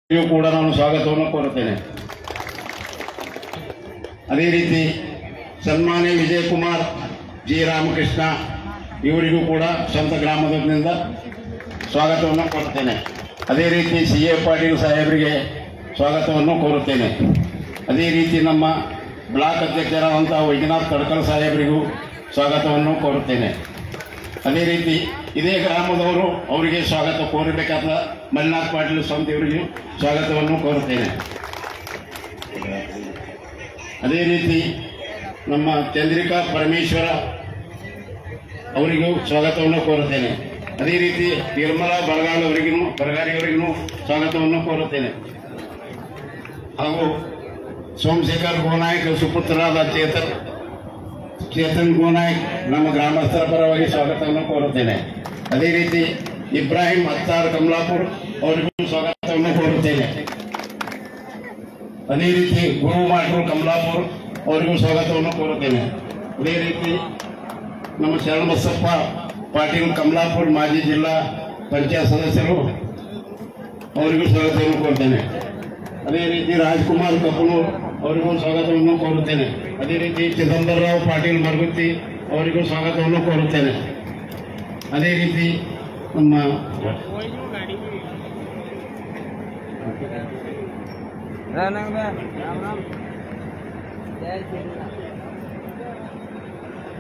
ಕೂಡ ನಾನು ಸ್ವಾಗತವನ್ನು ಕೋರುತ್ತೇನೆ. ಅದೇ ರೀತಿ ಸನ್ಮಾನ್ಯ ವಿಜಯಕುಮಾರ್ ಜಿ ರಾಮಕೃಷ್ಣ ಇವರಿಗೂ ಕೂಡ ಸ್ವಂತ ಗ್ರಾಮದಿಂದ ಸ್ವಾಗತವನ್ನು ಕೋರುತ್ತೇನೆ. ಅದೇ ರೀತಿ ಸಿ ಎ ಪಾಟೀಲ್ ಸಾಹೇಬರಿಗೆ ಸ್ವಾಗತವನ್ನು ಕೋರುತ್ತೇನೆ. ಅದೇ ರೀತಿ ನಮ್ಮ ಬ್ಲಾಕ್ ಅಧ್ಯಕ್ಷರಾದಂಥ ವೈದ್ಯನಾಥ್ ತಡ್ಕಲ್ ಸಾಹೇಬರಿಗೂ ಸ್ವಾಗತವನ್ನು ಕೋರುತ್ತೇನೆ. ಅದೇ ರೀತಿ ಇದೇ ಗ್ರಾಮದವರು ಅವರಿಗೆ ಸ್ವಾಗತ ಕೋರಬೇಕಾದ ಮಲ್ಲಿನಾಥ್ ಪಾಟೀಲ್ ಸ್ವಂತವರಿಗೂ ಸ್ವಾಗತವನ್ನು ಕೋರುತ್ತೇನೆ. ಅದೇ ರೀತಿ ನಮ್ಮ ಚಂದ್ರಿಕಾ ಪರಮೇಶ್ವರ ಅವರಿಗೂ ಸ್ವಾಗತವನ್ನು ಕೋರುತ್ತೇನೆ. ಅದೇ ರೀತಿ ನಿರ್ಮಲಾ ಬರಗಾರಿಯವರಿಗೂ ಸ್ವಾಗತವನ್ನು ಕೋರುತ್ತೇನೆ. ಹಾಗೂ ಸೋಮಶೇಖರ್ ಗೋನಾಯಕ್ ಸುಪುತ್ರರಾದ ಚೇತನ್ ಗೋನಾಯಕ್ ನಮ್ಮ ಗ್ರಾಮಸ್ಥರ ಪರವಾಗಿ ಸ್ವಾಗತವನ್ನು ಕೋರುತ್ತೇನೆ. ಅದೇ ರೀತಿ ಇಬ್ರಾಹಿಂ ಅತ್ತಾರ್ ಕಮಲಾಪುರ್ ಅವರಿಗೂ ಸ್ವಾಗತವನ್ನು ಕೋರುತ್ತೇನೆ. ಅದೇ ರೀತಿ ಗುರು ಮಾಟ್ರು ಕಮಲಾಪುರ್ ಅವರಿಗೂ ಸ್ವಾಗತವನ್ನು ಕೋರುತ್ತೇನೆ. ಅದೇ ರೀತಿ ನಮ್ಮ ಶರಣಬಸಪ್ಪ ಪಾಟೀಲ್ ಕಮಲಾಪುರ್ ಮಾಜಿ ಜಿಲ್ಲಾ ಪಂಚಾಯತ್ ಸದಸ್ಯರು ಅವರಿಗೂ ಸ್ವಾಗತವನ್ನು ಕೋರುತ್ತೇನೆ. ಅದೇ ರೀತಿ ರಾಜ್ಕುಮಾರ್ ಕಪೂರ್ ಅವರಿಗೂ ಸ್ವಾಗತವನ್ನು ಕೋರುತ್ತೇನೆ. ಅದೇ ರೀತಿ ಚಿದಂಬರರಾವ್ ಪಾಟೀಲ್ ಮರಗುತ್ತಿ ಅವರಿಗೂ ಸ್ವಾಗತವನ್ನು ಕೋರುತ್ತೇನೆ. ಅದೇ ರೀತಿ ನಮ್ಮ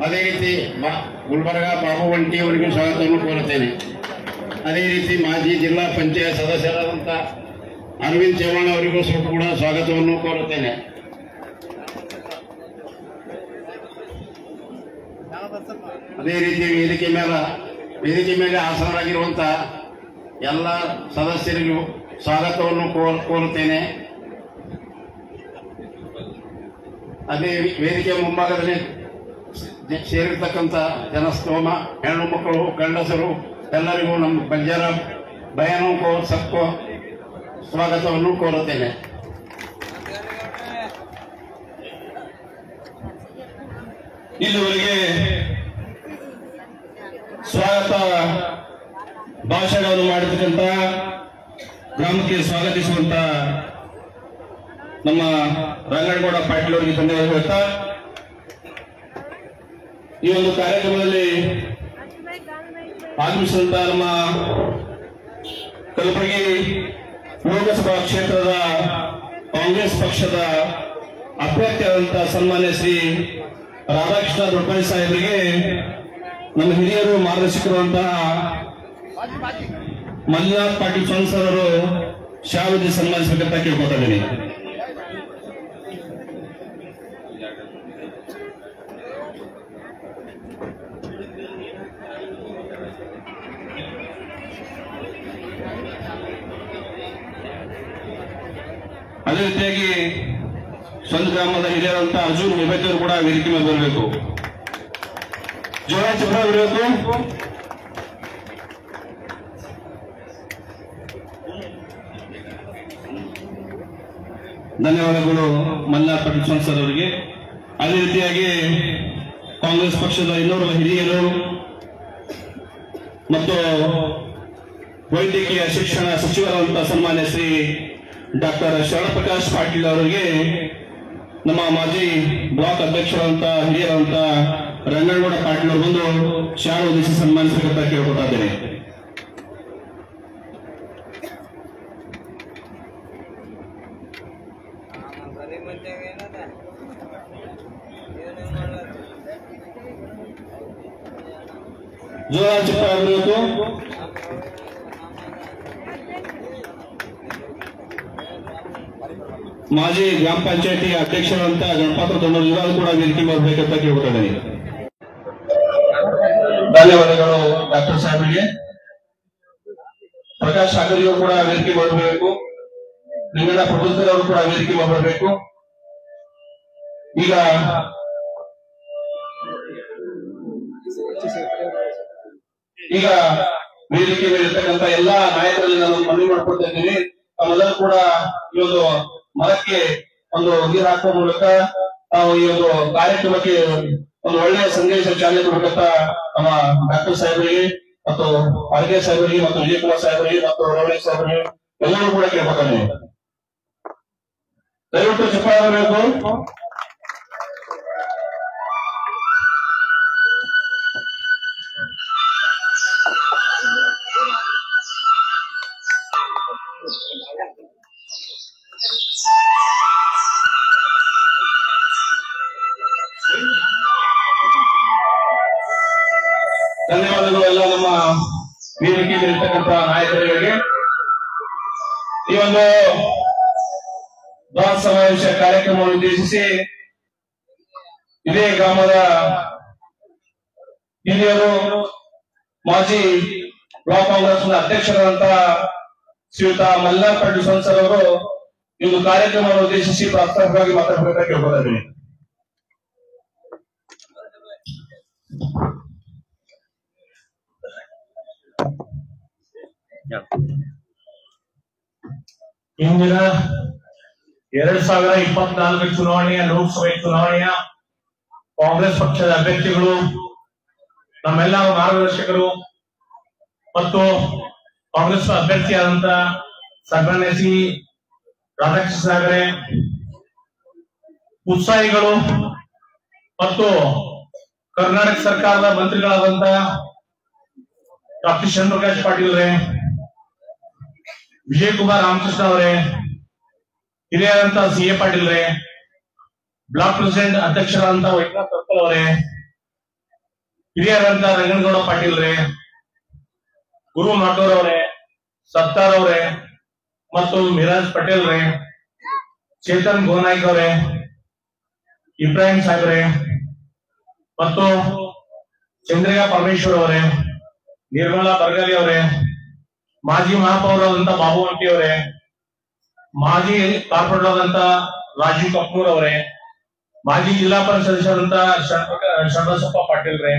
ಅದೇ ರೀತಿ ಗುಲ್ಬರ್ಗ ಬಾಬು ವಂಟಿ ಅವರಿಗೂ ಸ್ವಾಗತವನ್ನು ಕೋರುತ್ತೇನೆ. ಅದೇ ರೀತಿ ಮಾಜಿ ಜಿಲ್ಲಾ ಪಂಚಾಯತ್ ಸದಸ್ಯರಾದಂಥ ಅರವಿಂದ್ ಚವ್ಹಾಣ್ ಅವರಿಗೂ ಕೂಡ ಸ್ವಾಗತವನ್ನು ಕೋರುತ್ತೇನೆ. ಅದೇ ರೀತಿ ವೇದಿಕೆ ಮೇಲೆ ಆಸನರಾಗಿರುವಂತಹ ಎಲ್ಲ ಸದಸ್ಯರಿಗೂ ಸ್ವಾಗತವನ್ನು ಕೋರುತ್ತೇನೆ. ಅದೇ ವೇದಿಕೆ ಮುಂಭಾಗದಲ್ಲಿ ಸೇರಿರ್ತಕ್ಕಂಥ ಜನಸ್ತೋಮ ಹೆಣ್ಣು ಮಕ್ಕಳು ಗಂಡಸರು ಎಲ್ಲರಿಗೂ ನಮ್ಮ ಬಂಜಾರ ಬಯಾನೋ ಕೋ ಸಬ್ಕೋ ಸ್ವಾಗತವನ್ನು ಕೋರುತ್ತೇನೆ. ಇಲ್ಲಿವರೆಗೆ ಸ್ವಾಗತ ಭಾಷಣವನ್ನು ಮಾಡಿರ್ತಕ್ಕಂಥ ಗ್ರಾಮಕ್ಕೆ ಸ್ವಾಗತಿಸುವಂತ ನಮ್ಮ ರಂಗನಗೌಡ ಪಾಟೀಲ್ ಅವರಿಗೆ ಧನ್ಯವಾದ ಹೇಳ್ತಾ ಈ ಒಂದು ಕಾರ್ಯಕ್ರಮದಲ್ಲಿ ಆಗಮಿಸಿದಂತ ನಮ್ಮ ಕಲಬುರಗಿ ಲೋಕಸಭಾ ಕ್ಷೇತ್ರದ ಕಾಂಗ್ರೆಸ್ ಪಕ್ಷದ ಅಭ್ಯರ್ಥಿಯಾದಂತಹ ಸನ್ಮಾನ್ಯ ಶ್ರೀ ರಾಧಾಕೃಷ್ಣ ದೊಡ್ಡಮನಿ ಸಾಹೇಬರಿಗೆ ನಮ್ಮ ಹಿರಿಯರು ಮಾರ್ಗದರ್ಶಕರುವಂತಹ ಮಲ್ಲಿನಾಥ್ ಪಾಟೀಲ್ ಸರ್ ಅವರು ಶಾವದಿ ಸನ್ಮಾನಿಸಬೇಕಂತ ಕೇಳ್ಕೊತಾ ಇದ್ದೀನಿ. ಅದೇ ರೀತಿಯಾಗಿ ಸ್ವಂತ ಗ್ರಾಮದ ಹಿರಿಯರಂತ ಅರ್ಜುನ್ ವಿಭೇದರು ಕೂಡ ವೇದಿಕೆ ಮೇಲೆ ಬರಬೇಕು. ಜೋರ ಚಿತ್ರ ಬರಬೇಕು. ಧನ್ಯವಾದಗಳು ಮಲ್ಲಿನಾಥ್ ಪಾಟೀಲ್ ಸರ್ ಅವರಿಗೆ. ಅದೇ ರೀತಿಯಾಗಿ ಕಾಂಗ್ರೆಸ್ ಪಕ್ಷದ ಇನ್ನೋರ್ವ ಹಿರಿಯರು ಮತ್ತು ವೈದ್ಯಕೀಯ ಶಿಕ್ಷಣ ಸಚಿವರಾದಂತಹ ಸನ್ಮಾನ್ಯ ಶ್ರೀ ಡಾಕ್ಟರ್ ಶರಣಪ್ರಕಾಶ್ ಪಾಟೀಲ್ ಅವರಿಗೆ ನಮ್ಮ ಮಾಜಿ ಬ್ಲಾಕ್ ಅಧ್ಯಕ್ಷರಾದಂತ ಹಿರಿಯರಾದಂತ ರಂಗನಗೌಡ ಪಾಟೀಲ್ ಅವರು ಬಂದು ಶಾಲೆ ಹೊದಿಸಿ ಸನ್ಮಾನಿಸಬೇಕಂತ ಕೇಳ್ಕೊತಾ ಇದ್ದೇನೆ. ಜೋರ ಚಿತ್ರ ಆಗಬೇಕು. ಮಾಜಿ ಗ್ರಾಮ ಪಂಚಾಯತಿ ಅಧ್ಯಕ್ಷರಂತ ಗಣಪತ್ರ ದೊಡ್ಡವರು ಕೂಡ ವೇದಿಕೆ ಮಾಡಬೇಕಂತ ಕೇಳ್ಕೊತಾ ಇದ್ದೀನಿ. ಧನ್ಯವಾದಗಳು ಡಾಕ್ಟರ್ ಸಾಹೇಬರಿಗೆ. ಪ್ರಕಾಶ್ ಸಾಗರಿ ಅವರು ಕೂಡ ವೇದಿಕೆ ಮಾಡಬೇಕು. ನಿಂಗಣ್ಣ ಪ್ರಭುತ್ವರ್ ಅವರು ಕೂಡ ವೇದಿಕೆ ಮಾಡಬೇಕು. ಈಗ ವೇದಿಕೆ ಮೇಲಿರ್ತಕ್ಕಂಥ ಎಲ್ಲಾ ನಾಯಕರಲ್ಲಿ ನಾನು ಮನವಿ ಮಾಡ್ಕೊಳ್ತಾ ಇದ್ದೀನಿ. ತಾವೆಲ್ಲರೂ ಕೂಡ ಈ ಒಂದು ಮರಕ್ಕೆ ಒಂದು ನೀರು ಹಾಕುವ ಮೂಲಕ ನಾವು ಈ ಒಂದು ಕಾರ್ಯಕ್ರಮಕ್ಕೆ ಒಂದು ಒಳ್ಳೆಯ ಸಂದೇಶ ಚಾಲನೆ ಕೊಡಬೇಕಂತ ನಮ್ಮ ಡಾಕ್ಟರ್ ಸಾಹೇಬರಿಗೆ ಮತ್ತು ಆರ್ಗೆ ಸಾಹೇಬರಿಗೆ ಮತ್ತು ವಿಜಯಕುಮಾರ್ ಸಾಹೇಬರಿಗೆ ಮತ್ತು ರಮೇಶ್ ಸಾಹೇಬರಿಗೆ ಎಲ್ಲರೂ ಕೂಡ ಕೇಳ್ಕೊತಾನೆ. ದಯವಿಟ್ಟು ಚಪ್ಪಾಳೆ ಬೇಕು. ಧನ್ಯವಾದಗಳು ಎಲ್ಲ ನಮ್ಮ ವೇದಿಕೆಯಲ್ಲಿರ್ತಕ್ಕಂಥ ನಾಯಕರಿಗೆ. ಈ ಒಂದು ಬೃಹತ್ ಸಮಾವೇಶ ಕಾರ್ಯಕ್ರಮವನ್ನು ಉದ್ದೇಶಿಸಿ ಇದೇ ಗ್ರಾಮದ ಹಿರಿಯರು ಮಾಜಿ ಬ್ಲಾಕ್ ಕಾಂಗ್ರೆಸ್ ಅಧ್ಯಕ್ಷರಾದಂತಹ ಶ್ರೀಯುತ ಮಲ್ಲಿನಾಥ್ ಪಾಟೀಲ್ ಸಂಸರ್ ಅವರು ಈ ಒಂದು ಕಾರ್ಯಕ್ರಮವನ್ನು ಉದ್ದೇಶಿಸಿ ಪ್ರಾಸ್ತಾವಿಕವಾಗಿ ಮಾತಾಡಬೇಕಾಗಿ ಕೇಳ್ಕೊಳ್ತೀನಿ. ಇಂದಿನ 2024 ಚುನಾವಣೆಯ ಲೋಕಸಭೆ ಚುನಾವಣೆಯ ಕಾಂಗ್ರೆಸ್ ಪಕ್ಷದ ಅಭ್ಯರ್ಥಿಗಳು, ನಮ್ಮೆಲ್ಲ ಮಾರ್ಗದರ್ಶಕರು ಮತ್ತು ಕಾಂಗ್ರೆಸ್ ಅಭ್ಯರ್ಥಿಯಾದಂತ ಸನ್ಮಾನ್ಯ ಶ್ರೀ ರಾಧಾಕೃಷ್ಣ ಸಾಹೇಬರೇ, ಉತ್ಸಾಹಿಗಳು ಮತ್ತು ಕರ್ನಾಟಕ ಸರ್ಕಾರದ ಮಂತ್ರಿಗಳಾದಂತ ಡಾಕ್ಟರ್ ಚಂದ್ರಪ್ರಕಾಶ್ ಪಾಟೀಲ್ ರೇ, ವಿಜಯ್ ಕುಮಾರ್ ರಾಮಕೃಷ್ಣ ಅವರೇ, ಹಿರಿಯರಾದಂತಹ CA ಪಾಟೀಲ್ ರೇ, ಬ್ಲಾಕ್ ಪ್ರೆಸಿಡೆಂಟ್ ಅಧ್ಯಕ್ಷರಾದಂತಹ ವೈದ್ಯನಾಥ್ ಸರ್ಕಲ್ ಅವರೇ, ಹಿರಿಯರಾದಂತಹ ರಂಗನಗೌಡ ಪಾಟೀಲ್ ರೇ, ಗುರು ಮಾಟೂರ್ ಅವರೇ, ಸತ್ತಾರ್ ಅವರೇ ಮತ್ತು ಮಿರಾಜ್ ಪಟೇಲ್ ರೇ, ಚೇತನ್ ಗೋನಾಯ್ಕ್ ಅವರೇ, ಇಬ್ರಾಹಿಂ ಸಾಹೇಬ್ರೆ ಮತ್ತು ಚಂದ್ರಿಕಾ ಪರಮೇಶ್ವರ್ ಅವರೇ, ನಿರ್ಮಲಾ ಬರ್ಗಲಿ ಅವರೇ, ಮಾಜಿ ಮಹಾಪೌರರಾದಂತ ಬಾಬು ಅಂಟಿ ಅವರೇ, ಮಾಜಿ ಕಾರ್ಪೊರೇಟರ್ ಆದಂತ ರಾಜೀವ್ ಕಪೂರ್ ಅವರೇ, ಮಾಜಿ ಜಿಲ್ಲಾ ಪರಿಷತ್ ಸದಸ್ಯರಾದಂತ ಶರಣಬಸಪ್ಪ ಪಾಟೀಲ್ ರೇ,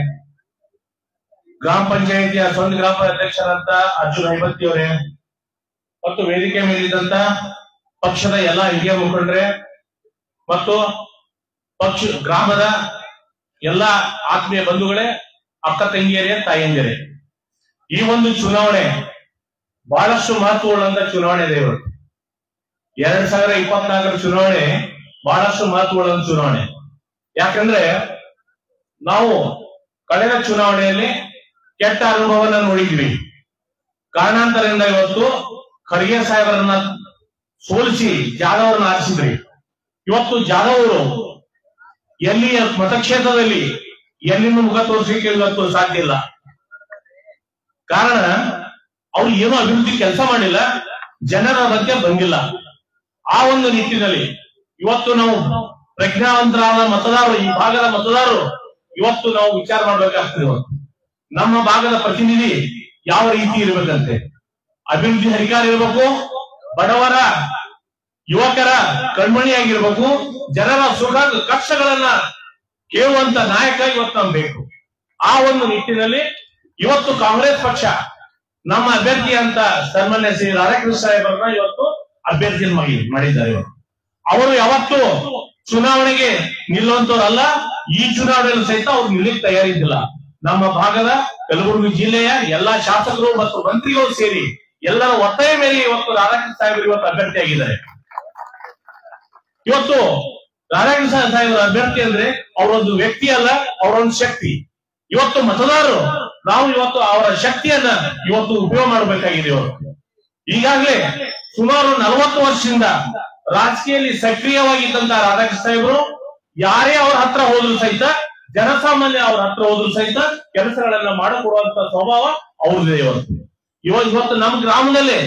ಗ್ರಾಮ ಪಂಚಾಯಿತಿಯ ಸ್ವಂತ ಗ್ರಾಮ ಅಧ್ಯಕ್ಷರಾದಂತ ಅರ್ಜುನ್ ಹೈಬತ್ತಿ ಅವರೇ ಮತ್ತು ವೇದಿಕೆ ಮೇಲಿದ್ದಂತ ಪಕ್ಷದ ಎಲ್ಲಾ ಹಿರಿಯ ಮುಖಂಡರೇ ಮತ್ತು ಗ್ರಾಮದ ಎಲ್ಲಾ ಆತ್ಮೀಯ ಬಂಧುಗಳೇ, ಅಕ್ಕ ತಂಗಿಯರೇ, ತಾಯಂದಿರೇ, ಈ ಒಂದು ಚುನಾವಣೆ ಬಹಳಷ್ಟು ಮಹತ್ವವುಳ್ಳಂತ ಚುನಾವಣೆ ಇದೆ. ಇವತ್ತು 2024 ಚುನಾವಣೆ ಬಹಳಷ್ಟು ಮಹತ್ವವುಳ್ಳಂತ ಚುನಾವಣೆ. ಯಾಕಂದ್ರೆ ನಾವು ಕಳೆದ ಚುನಾವಣೆಯಲ್ಲಿ ಕೆಟ್ಟ ಅನುಭವನ ನೋಡಿದ್ವಿ. ಕಾರಣಾಂತರದಿಂದ ಇವತ್ತು ಖರ್ಗೆ ಸಾಹೇಬರನ್ನ ಸೋಲಿಸಿ ಜಾಧವ್ ಅವರನ್ನ ಆರಿಸಿದ್ರಿ. ಇವತ್ತು ಜಾಧವ್ ಅವರು ಎಲ್ಲಿಯ ಮತಕ್ಷೇತ್ರದಲ್ಲಿ ಎಲ್ಲಿಂದ ಮುಖ ತೋರಿಸಲಿಕ್ಕೆ ಇವತ್ತು ಸಾಧ್ಯ ಇಲ್ಲ. ಕಾರಣ ಅವ್ರು ಏನೋ ಅಭಿವೃದ್ಧಿ ಕೆಲಸ ಮಾಡಿಲ್ಲ, ಜನರ ಮಧ್ಯೆ ಬಂದಿಲ್ಲ. ಆ ಒಂದು ನಿಟ್ಟಿನಲ್ಲಿ ಇವತ್ತು ನಾವು ಪ್ರಜ್ಞಾವಂತರಾದ ಮತದಾರರು, ಈ ಭಾಗದ ಮತದಾರರು ಇವತ್ತು ನಾವು ವಿಚಾರ ಮಾಡ್ಬೇಕಾಗ್ತದೆ. ನಮ್ಮ ಭಾಗದ ಪ್ರತಿನಿಧಿ ಯಾವ ರೀತಿ ಇರಬೇಕಂತೆ, ಅಭಿವೃದ್ಧಿ ಅಧಿಕಾರಿ ಇರಬೇಕು, ಬಡವರ ಯುವಕರ ಕಣ್ಮಣಿಯಾಗಿರ್ಬೇಕು, ಜನರ ಸುಖ ಕಷ್ಟಗಳನ್ನ ಕೇಳುವಂತ ನಾಯಕ ಇವತ್ತು ನಮ್ಗೆ ಬೇಕು. ಆ ಒಂದು ನಿಟ್ಟಿನಲ್ಲಿ ಇವತ್ತು ಕಾಂಗ್ರೆಸ್ ಪಕ್ಷ ನಮ್ಮ ಅಭ್ಯರ್ಥಿ ಅಂತ ಸನ್ಮಾನ್ಯ ಶ್ರೀ ರಾಧಾಕೃಷ್ಣ ಸಾಹೇಬರನ್ನ ಇವತ್ತು ಅಭ್ಯರ್ಥಿ ಮಾಡಿದ್ದಾರೆ. ಅವರು ಯಾವತ್ತು ಚುನಾವಣೆಗೆ ನಿಲ್ಲುವಂತವ್ರಲ್ಲ, ಈ ಚುನಾವಣೆಯಲ್ಲಿ ಸಹಿತ ಅವ್ರು ನಿಲ್ಲಕ್ಕೆ ತಯಾರಿದ್ದಿಲ್ಲ. ನಮ್ಮ ಭಾಗದ ಕಲಬುರಗಿ ಜಿಲ್ಲೆಯ ಎಲ್ಲಾ ಶಾಸಕರು ಮತ್ತು ಮಂತ್ರಿಗಳು ಸೇರಿ ಎಲ್ಲರ ಒತ್ತಾಯ ಮೇಲೆ ಇವತ್ತು ರಾಧಾಕೃಷ್ಣ ಸಾಹೇಬರು ಇವತ್ತು ಅಭ್ಯರ್ಥಿಯಾಗಿದ್ದಾರೆ. ಇವತ್ತು ರಾಧಾಕೃಷ್ಣ ಸಾಹೇಬರ ಅಭ್ಯರ್ಥಿ ಅಂದ್ರೆ ಅವರೊಂದು ವ್ಯಕ್ತಿ ಅಲ್ಲ, ಅವರೊಂದು ಶಕ್ತಿ. ಇವತ್ತು ಮತದಾರರು ನಾವು ಇವತ್ತು ಅವರ ಶಕ್ತಿಯನ್ನ ಇವತ್ತು ಉಪಯೋಗ ಮಾಡಬೇಕಾಗಿದೆ. ಇವತ್ತು ಈಗಾಗಲೇ ಸುಮಾರು 40 ವರ್ಷದಿಂದ ರಾಜಕೀಯದಲ್ಲಿ ಸಕ್ರಿಯವಾಗಿದ್ದಂತಹ ರಾಧಾಕೃಷ್ಣ ಸಾಹೇಬರು ಯಾರೇ ಅವ್ರ ಹತ್ರ ಹೋದ್ರು ಸಹಿತ, ಜನಸಾಮಾನ್ಯ ಅವ್ರ ಹತ್ರ ಹೋದ್ರು ಸಹಿತ ಕೆಲಸಗಳನ್ನ ಮಾಡಿಕೊಡುವಂತ ಸ್ವಭಾವ ಅವ್ರದ್ದೇ. ಇವತ್ತು ನಮ್ಮ ಗ್ರಾಮದಲ್ಲಿ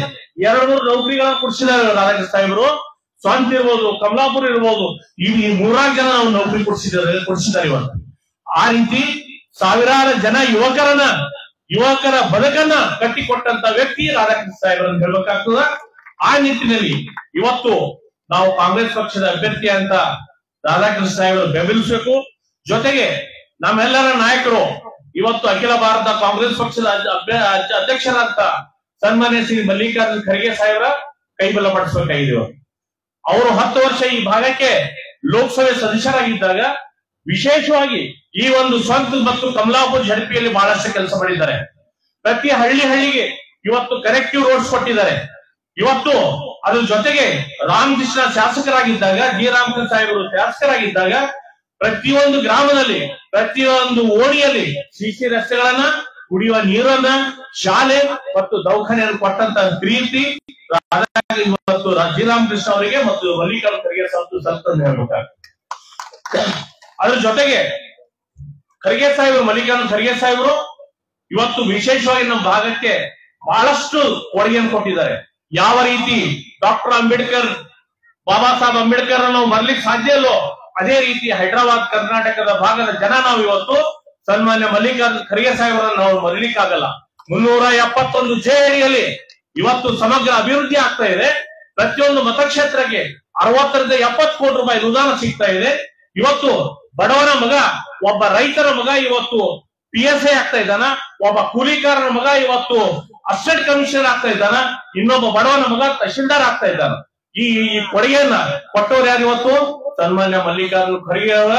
2-3 ನೌಕರಿಗಳನ್ನ ಕೊಡಿಸಿದ್ದಾರೆ ರಾಧಾಕೃಷ್ಣ ಸಾಹೇಬರು. ಸ್ವಂತ ಇರ್ಬೋದು, ಕಮಲಾಪುರ ಇರ್ಬೋದು, ಈ 3-4 ಜನ ನಾವು ನೌಕರಿ ಕೊಡಿಸಿದ್ದಾರೆ ಇವತ್ತು. ಆ ರೀತಿ ಸಾವಿರಾರು ಜನ ಯುವಕರ ಬದುಕನ್ನ ಕಟ್ಟಿಕೊಟ್ಟಂತ ವ್ಯಕ್ತಿ ರಾಧಾಕೃಷ್ಣ ಸಾಹೇಬರನ್ನು ಹೇಳಬೇಕಾಗ್ತದ. ಆ ನಿಟ್ಟಿನಲ್ಲಿ ಇವತ್ತು ನಾವು ಕಾಂಗ್ರೆಸ್ ಪಕ್ಷದ ಅಭ್ಯರ್ಥಿ ಅಂತ ರಾಧಾಕೃಷ್ಣ ಸಾಹೇಬರು ಬೆಂಬಲಿಸಬೇಕು. ಜೊತೆಗೆ ನಮ್ಮೆಲ್ಲರ ನಾಯಕರು ಇವತ್ತು ಅಖಿಲ ಭಾರತ ಕಾಂಗ್ರೆಸ್ ಪಕ್ಷದ ಅಧ್ಯಕ್ಷರಾದ ಸನ್ಮಾನ್ಯ ಶ್ರೀ ಮಲ್ಲಿಕಾರ್ಜುನ್ ಖರ್ಗೆ ಸಾಹೇಬರ ಕೈಬಲ ಪಡಿಸಬೇಕಾಗಿದೆ. ಅವರು 10 ವರ್ಷ ಈ ಭಾಗಕ್ಕೆ ಲೋಕಸಭೆ ಸದಸ್ಯರಾಗಿದ್ದಾಗ ವಿಶೇಷವಾಗಿ ಈ ಒಂದು ಸ್ವಂತ ಮತ್ತು ಕಮಲಾಪುರ ಜಡಪಿಯಲ್ಲಿ ಬಹಳಷ್ಟು ಕೆಲಸ ಮಾಡಿದ್ದಾರೆ. ಪ್ರತಿ ಹಳ್ಳಿಗೆ ಇವತ್ತು ಕನೆಕ್ಟಿವ್ ರೋಡ್ಸ್ ಕೊಟ್ಟಿದ್ದಾರೆ. ಇವತ್ತು ಅದ್ರ ಜೊತೆಗೆ ರಾಮಕೃಷ್ಣ ಶಾಸಕರಾಗಿದ್ದಾಗ, ಡಿ ರಾಮಕೃಷ್ಣ ಸಾಹೇಬರು ಶಾಸಕರಾಗಿದ್ದಾಗ ಪ್ರತಿಯೊಂದು ಗ್ರಾಮದಲ್ಲಿ, ಪ್ರತಿಯೊಂದು ಓಣಿಯಲ್ಲಿ ಸಿಸಿ ರಸ್ತೆಗಳನ್ನ, ಕುಡಿಯುವ ನೀರನ್ನ, ಶಾಲೆ ಮತ್ತು ದವಾಖಾನೆಯನ್ನು ಕೊಟ್ಟಂತ ಪ್ರೀತಿ ಇವತ್ತು ಜಿ ರಾಮಕೃಷ್ಣ ಅವರಿಗೆ ಮತ್ತು ಮಲ್ಲಿಕಾರ್ಜುನ ಖರ್ಗೆ ಸಂತ ಹೇಳ್ಬೇಕಾಗ್ತದೆ. ಅದ್ರ ಜೊತೆಗೆ ಖರ್ಗೆ ಸಾಹೇಬರು, ಮಲ್ಲಿಕಾರ್ಜುನ ಖರ್ಗೆ ಸಾಹೇಬರು ಇವತ್ತು ವಿಶೇಷವಾಗಿ ನಮ್ಮ ಭಾಗಕ್ಕೆ ಬಹಳಷ್ಟು ಕೊಡುಗೆಯನ್ನು ಕೊಟ್ಟಿದ್ದಾರೆ. ಯಾವ ರೀತಿ ಡಾಕ್ಟರ್ ಅಂಬೇಡ್ಕರ್, ಬಾಬಾ ಸಾಹೇಬ್ ಅಂಬೇಡ್ಕರ್ ನಾವು ಮರಲಿಕ್ಕೆ ಸಾಧ್ಯ ಇಲ್ಲೋ, ಅದೇ ರೀತಿ ಹೈದರಾಬಾದ್ ಕರ್ನಾಟಕದ ಭಾಗದ ಜನ ನಾವು ಇವತ್ತು ಸನ್ಮಾನ್ಯ ಮಲ್ಲಿಕಾರ್ಜುನ ಖರ್ಗೆ ಸಾಹೇಬರನ್ನು ನಾವು ಮರಲಿಕ್ಕಾಗಲ್ಲ. 371 ಜೆಡಿಯಲ್ಲಿ ಇವತ್ತು ಸಮಗ್ರ ಅಭಿವೃದ್ಧಿ ಆಗ್ತಾ ಇದೆ. ಪ್ರತಿಯೊಂದು ಮತಕ್ಷೇತ್ರಕ್ಕೆ 60ರಿಂದ 70 ಕೋಟಿ ರೂಪಾಯಿ ಅನುದಾನ ಸಿಗ್ತಾ ಇದೆ. ಇವತ್ತು ಬಡವನ ಮಗ, ಒಬ್ಬ ರೈತರ ಮಗ ಇವತ್ತು PSI ಆಗ್ತಾ ಇದ್ದಾನ, ಒಬ್ಬ ಕೂಲಿಕಾರನ ಮಗ ಇವತ್ತು ಅಸಿಸ್ಟೆಂಟ್ ಕಮಿಷನರ್ ಆಗ್ತಾ ಇದ್ದಾನ, ಇನ್ನೊಬ್ಬ ಬಡವನ ಮಗ ತಹಶೀಲ್ದಾರ್ ಆಗ್ತಾ ಇದ್ದಾನ. ಈ ಕೊಡುಗೆಯನ್ನ ಕೊಟ್ಟವ್ರು ಯಾರು? ಇವತ್ತು ಸನ್ಮಾನ್ಯ ಮಲ್ಲಿಕಾರ್ಜುನ ಖರ್ಗೆ ಅವರ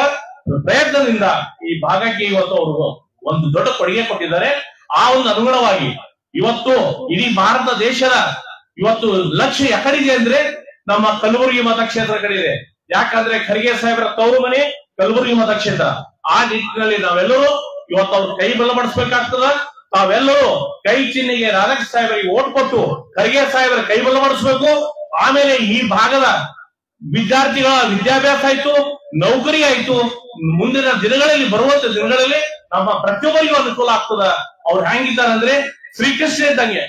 ಪ್ರಯತ್ನದಿಂದ ಈ ಭಾಗಕ್ಕೆ ಇವತ್ತು ಅವರು ಒಂದು ದೊಡ್ಡ ಕೊಡುಗೆ ಕೊಟ್ಟಿದ್ದಾರೆ. ಆ ಒಂದು ಅನುಗುಣವಾಗಿ ಇವತ್ತು ಇಡೀ ಭಾರತ ದೇಶದ ಇವತ್ತು ಲಕ್ಷ್ಯ ಯಾಕಡಿದೆ ಅಂದ್ರೆ ನಮ್ಮ ಕಲಬುರಗಿ ಮತಕ್ಷೇತ್ರ ಕಡೆ ಇದೆ. ಯಾಕಂದ್ರೆ ಖರ್ಗೆ ಸಾಹೇಬರ ತವರು ಮನೆ ಕಲಬುರಗಿ ಮತಕ್ಷೇತ್ರ. ಆ ನಿಟ್ಟಿನಲ್ಲಿ ನಾವೆಲ್ಲರೂ ಇವತ್ತು ಅವ್ರ ಕೈ ಬಲಪಡಿಸಬೇಕಾಗ್ತದ. ತಾವೆಲ್ಲರೂ ಕೈ ಚಿಹ್ನೆಗೆ ರಾಧಾಕೃಷ್ಣ ಸಾಹೇಬರಿಗೆ ಓಟ್ ಕೊಟ್ಟು ಖರ್ಗೆ ಸಾಹೇಬರ ಕೈ ಬಲಪಡಿಸಬೇಕು. ಆಮೇಲೆ ಈ ಭಾಗದ ವಿದ್ಯಾರ್ಥಿಗಳ ವಿದ್ಯಾಭ್ಯಾಸ ಆಯ್ತು, ನೌಕರಿ ಆಯ್ತು, ಮುಂದಿನ ದಿನಗಳಲ್ಲಿ ಬರುವಂತ ದಿನಗಳಲ್ಲಿ ನಮ್ಮ ಪ್ರತಿಯೊಬ್ಬರಿಗೂ ಅನುಕೂಲ ಆಗ್ತದ. ಅವ್ರು ಹೆಂಗಿದ್ದಾರೆ ಅಂದ್ರೆ ಶ್ರೀಕೃಷ್ಣ ಇದ್ದಂಗೆ,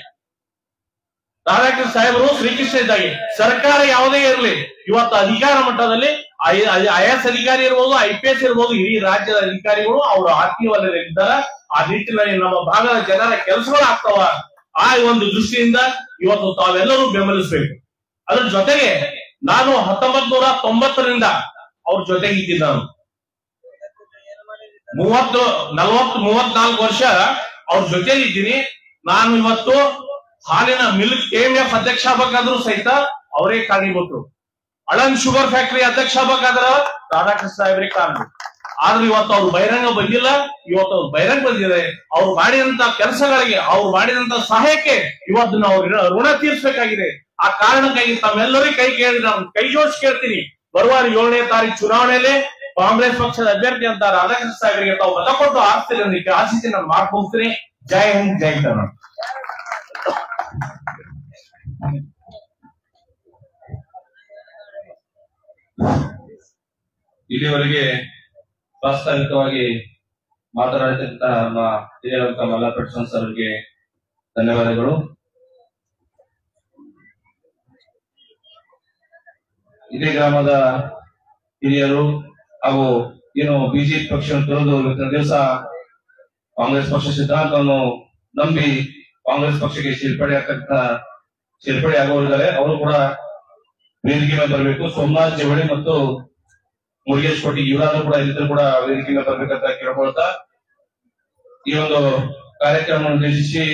ರಾಧಾಕೃಷ್ಣ ಸಾಹೇಬರು ಶ್ರೀಕೃಷ್ಣ ಇದ್ದಂಗೆ. ಸರ್ಕಾರ ಯಾವುದೇ ಇರಲಿ, ಇವತ್ತು ಅಧಿಕಾರ ಮಟ್ಟದಲ್ಲಿ IAS ಅಧಿಕಾರಿ ಇರ್ಬೋದು, IPS ಇರ್ಬೋದು, ಇಡೀ ರಾಜ್ಯದ ಅಧಿಕಾರಿಗಳು ಅವರು ಆತ್ಮೀಯ ವಲಯದಲ್ಲಿದ್ದಾರೆ. ಆ ನಿಟ್ಟಿನಲ್ಲಿ ನಮ್ಮ ಭಾಗದ ಜನರ ಕೆಲಸಗಳು ಆಗ್ತಾವ. ಆ ಒಂದು ದೃಷ್ಟಿಯಿಂದ ಇವತ್ತು ತಾವೆಲ್ಲರೂ ಬೆಂಬಲಿಸಬೇಕು. ಅದ್ರ ಜೊತೆಗೆ ನಾನು 1990ರಿಂದ ಅವ್ರ ಜೊತೆಗೆ ಇದ್ದೀನಿ. ನಾನು 34 ವರ್ಷ ಅವ್ರ ಜೊತೆಗೆ ಇದ್ದೀನಿ. ನಾನು ಇವತ್ತು ಹಾಲಿನ ಮಿಲ್ಕ್ KMF ಅಧ್ಯಕ್ಷ ಆಗ್ಬೇಕಾದ್ರೂ ಸಹಿತ ಅವರೇ ಕಾರಣೀಭೂತರು. ಅಳನ್ ಶುಗರ್ ಫ್ಯಾಕ್ಟರಿ ಅಧ್ಯಕ್ಷ ಆಗ್ಬೇಕಾದ್ರ ರಾಧಾಕೃಷ್ಣ ಸಾಹೇಬ್ರಿಗೆ ಕಾರಣ. ಆದ್ರೆ ಇವತ್ತು ಅವ್ರು ಬಹಿರಂಗ ಬಂದಿಲ್ಲ. ಇವತ್ತು ಅವ್ರು ಬಹಿರಂಗ ಬಂದಿದೆ. ಅವ್ರು ಮಾಡಿದಂತ ಕೆಲಸಗಳಿಗೆ, ಅವ್ರು ಮಾಡಿದಂತ ಸಹಾಯಕ್ಕೆ ಇವತ್ತು ನಾವು ಋಣ ತೀರ್ಸಬೇಕಾಗಿದೆ. ಆ ಕಾರಣಕ್ಕಾಗಿ ತಾವೆಲ್ಲರಿಗೂ ಕೈ ಜೋಡಿಸಿ ಕೇಳ್ತೀನಿ, ಬರುವ 7ನೇ ತಾರೀಕು ಚುನಾವಣೆಯಲ್ಲಿ ಕಾಂಗ್ರೆಸ್ ಪಕ್ಷದ ಅಭ್ಯರ್ಥಿ ಅಂತ ರಾಧಾಕೃಷ್ಣ ಸಾಹೇಬರಿಗೆ ತಾವು ಮತ ಕೊಟ್ಟು ಆರಿಸಿ ನಾನು ಮಾಡ್ಕೊಳ್ತೀನಿ. ಜೈ ಹಿಂದ್, ಜೈ ಕರ್ನಾಟಕ. ಇಲ್ಲಿವರೆಗೆ ಪ್ರಾಸ್ತಾವಿಕವಾಗಿ ಮಾತನಾಡುತ್ತಿದ್ದ ನಮ್ಮ ಹಿರಿಯರಂತ ಮಲ್ಲಾಪೇಟ್ ಸರ್ ಅವರಿಗೆ ಧನ್ಯವಾದಗಳು. ಇದೇ ಗ್ರಾಮದ ಹಿರಿಯರು ಹಾಗೂ ಏನು ಬಿಜೆಪಿ ಪಕ್ಷ ತೊರೆದು ಇವತ್ತಿನ ದಿವಸ ಕಾಂಗ್ರೆಸ್ ಪಕ್ಷ ಸಿದ್ಧಾಂತವನ್ನು ನಂಬಿ ಕಾಂಗ್ರೆಸ್ ಪಕ್ಷಕ್ಕೆ ಸೇರ್ಪಡೆ ಆಗುವವರಿದ್ದಾರೆ. ಅವರು ಕೂಡ ವೇದಿಕೆ ಮೇಲೆ ಬರಬೇಕು. ಸೋಮನಾಥ್ ಜವಳಿ ಮತ್ತು ಮುರುಗೇಶ್ ಕೋಟಿ ಇವರಾದ್ರೂ ಕೂಡ ಇಲ್ಲಿದ್ದರೂ ಕೂಡ ವೇದಿಕೆ ಮೇಲೆ ಬರ್ಬೇಕಂತ ಕೇಳ್ಕೊಳ್ತಾ ಈ ಒಂದು ಕಾರ್ಯಕ್ರಮವನ್ನು ಉದ್ದೇಶಿಸಿ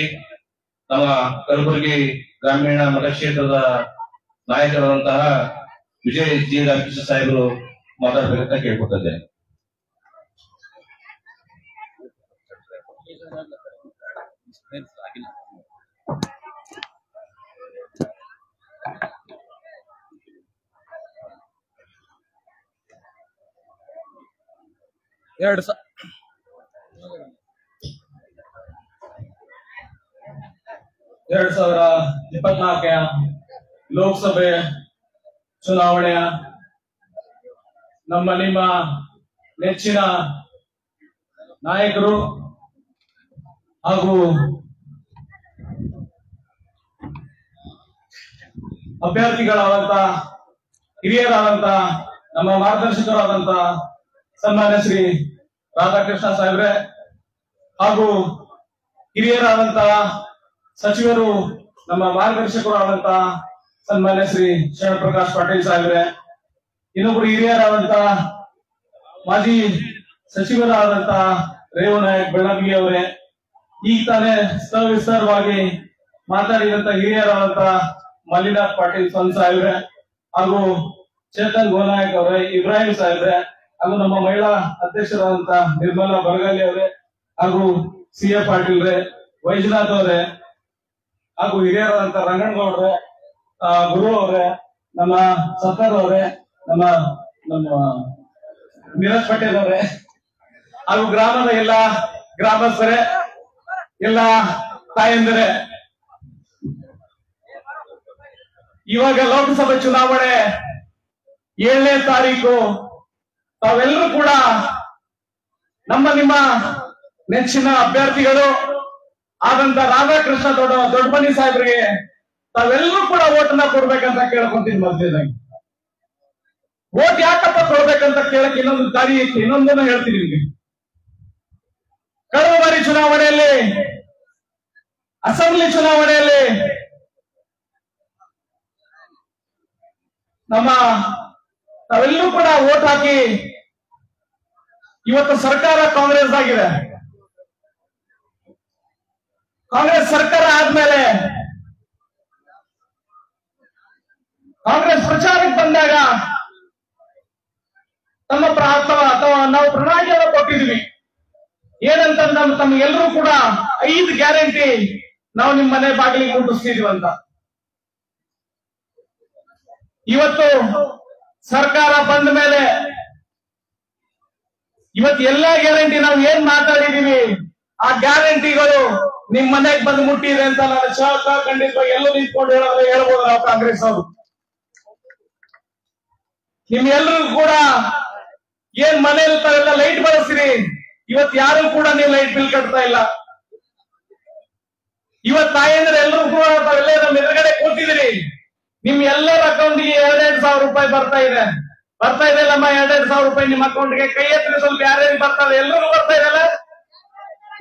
ನಮ್ಮ ಕಲಬುರಗಿ ಗ್ರಾಮೀಣ ಮತಕ್ಷೇತ್ರದ ನಾಯಕರಾದಂತಹ ವಿಜಯ್ ಜಿ ರಾಮಕೃಷ್ಣ ಸಾಹೇಬರು ಮಾತಾಡ್ಬೇಕಂತ ಕೇಳ್ಕೊಳ್ತಿದ್ದೇನೆ. ಎರಡು 2024 ಲೋಕಸಭೆ ಚುನಾವಣೆಯ ನಿಮ್ಮ ನೆಚ್ಚಿನ ನಾಯಕರು ಹಾಗೂ ಅಭ್ಯರ್ಥಿಗಳಾದಂತ ಹಿರಿಯರಾದಂತ ನಮ್ಮ ಮಾರ್ಗದರ್ಶಕರಾದಂತ ಸನ್ಮಾನ್ಯ ಶ್ರೀ ರಾಧಾಕೃಷ್ಣ ಸಾಹೇಬ್ರೆ ಹಾಗೂ ಹಿರಿಯರಾದಂತಹ ಸಚಿವರು ನಮ್ಮ ಮಾರ್ಗದರ್ಶಕರು ಆದಂತ ಸನ್ಮಾನ್ಯ ಶ್ರೀ ಶರಣ ಪ್ರಕಾಶ್ ಪಾಟೀಲ್ ಸಾಹೇಬ್ರೆ, ಇನ್ನೊಬ್ಬರು ಹಿರಿಯರಾದಂತ ಮಾಜಿ ಸಚಿವರಾದಂತ ರೇವನಾಯಕ್ ಬೆಳಗಿ ಅವರೇ, ಈಗ ತಾನೇ ಸವಿಸ್ತಾರವಾಗಿ ಮಾತಾಡಿದಂತ ಹಿರಿಯರಾದಂತ ಮಲ್ಲಿನಾಥ್ ಪಾಟೀಲ್ ಸ್ವಂತ ಸಾಹೇಬ್ರೆ ಹಾಗೂ ಚೇತನ್ ಗೋನಾಯಕ್ ಅವರೇ, ಇಬ್ರಾಹಿಂ ಸಾಹೇಬ್ರೆ ಹಾಗೂ ನಮ್ಮ ಮಹಿಳಾ ಅಧ್ಯಕ್ಷರಾದಂತ ನಿರ್ಮಲಾ ಬರಗಾಲಿ ಅವರೇ ಹಾಗೂ CA ಪಾಟೀಲ್ ರೇ, ವೈಜನಾಥ್ ಅವರೇ ಹಾಗೂ ಹಿರಿಯರಾದಂತ ರಂಗನಗೌಡ್ರೆ, ಗುರು ಅವರೇ, ನಮ್ಮ ಸತ್ತಾರ್ ಅವರೇ, ನಮ್ಮ ನೀರಜ್ ಪಟೇಲ್ ಅವರೇ, ಹಾಗೂ ಗ್ರಾಮದ ಎಲ್ಲ ಗ್ರಾಮಸ್ಥರೇ, ಎಲ್ಲ ತಾಯಂದಿರೇ, ಇವಾಗ ಲೋಕಸಭೆ ಚುನಾವಣೆ 7ನೇ ತಾರೀಕು ತಾವೆಲ್ಲರೂ ಕೂಡ ನಿಮ್ಮ ನೆಚ್ಚಿನ ಅಭ್ಯರ್ಥಿಗಳು ಆದಂತ ರಾಧಾಕೃಷ್ಣ ದೊಡ್ಡಮನಿ ಸಾಹೇಬ್ರಿಗೆ ತಾವೆಲ್ಲರೂ ಕೂಡ ಓಟನ್ನ ಕೊಡ್ಬೇಕಂತ ಕೇಳ್ಕೊಂತೀನಿ. ಮಧ್ಯದಾಗಿ ಓಟ್ ಯಾಕಪ್ಪ ಕೊಡ್ಬೇಕಂತ ಕೇಳಕ್ ಇನ್ನೊಂದು ದಾರಿ ಇತ್ತು, ಇನ್ನೊಂದನ್ನ ಹೇಳ್ತೀನಿ ನಿಮ್ಗೆ. ಕಳೆದ ಬಾರಿ ಚುನಾವಣೆಯಲ್ಲಿ, ಅಸೆಂಬ್ಲಿ ಚುನಾವಣೆಯಲ್ಲಿ ತಾವೆಲ್ಲರೂ ಕೂಡ ಓಟ್ ಹಾಕಿ ಇವತ್ತು ಸರ್ಕಾರ ಕಾಂಗ್ರೆಸ್ ಆಗಿದೆ. ಕಾಂಗ್ರೆಸ್ ಸರ್ಕಾರ ಆದ್ಮೇಲೆ ಕಾಂಗ್ರೆಸ್ ಪ್ರಚಾರಕ್ಕೆ ಬಂದಾಗ ನಾವು ಪ್ರಣಾಳಿಕೆಯನ್ನು ಕೊಟ್ಟಿದ್ವಿ. ಏನಂತಂದ್ರೆ ತಮಗೆಲ್ಲರೂ ಕೂಡ 5 ಗ್ಯಾರಂಟಿ ನಾವು ನಿಮ್ಮ ಮನೆ ಬಾಗಿಲಿಗೆ ಮುಟ್ಟಿಸ್ತಿದ್ವಿ ಅಂತ. ಇವತ್ತು ಸರ್ಕಾರ ಬಂದ ಮೇಲೆ ಇವತ್ತು ಎಲ್ಲಾ ಗ್ಯಾರಂಟಿ ನಾವು ಏನ್ ಮಾತಾಡಿದೀವಿ ಆ ಗ್ಯಾರಂಟಿಗಳು ನಿಮ್ ಮನೆಗೆ ಬಂದು ಮುಟ್ಟಿದೆ ಅಂತ ನಾನು ಖಂಡಿತವಾಗಿ ಎಲ್ಲೂ ನಿಂತ್ಕೊಂಡು ಹೇಳ್ಬೋದು ನಾವು ಕಾಂಗ್ರೆಸ್ ಅವರು. ನಿಮ್ಗೆಲ್ಲರಿಗೂ ಕೂಡ ಏನ್ ಮನೆ ಇರ್ತಾವೆಲ್ಲ ಲೈಟ್ ಬಳಸ್ತೀರಿ, ಇವತ್ತು ಯಾರು ಕೂಡ ನೀವು ಲೈಟ್ ಬಿಲ್ ಕಟ್ತಾ ಇಲ್ಲ. ಇವತ್ತು ತಾಯಂದ್ರೆ ಎಲ್ಲರೂ ಕೂಡ ತಾವೆಲ್ಲ ನಮ್ಮ ಎದುರುಗಡೆ ಕೂತಿದ್ರಿ, ನಿಮ್ ಎಲ್ಲರ ಅಕೌಂಟ್ಗೆ 2,000 ರೂಪಾಯಿ ಬರ್ತಾ ಇದೆ ಅಲ್ಲಮ್ಮ. 2,000 ರೂಪಾಯಿ ನಿಮ್ಮ ಅಕೌಂಟ್ಗೆ ಕೈ ಎತ್ತಿದ್ರೆ ಸ್ವಲ್ಪ ಯಾರ್ಯಾರಿಗೆ ಬರ್ತದೆ? ಎಲ್ಲರಿಗೂ ಬರ್ತಾ ಇದೆಲ್ಲ,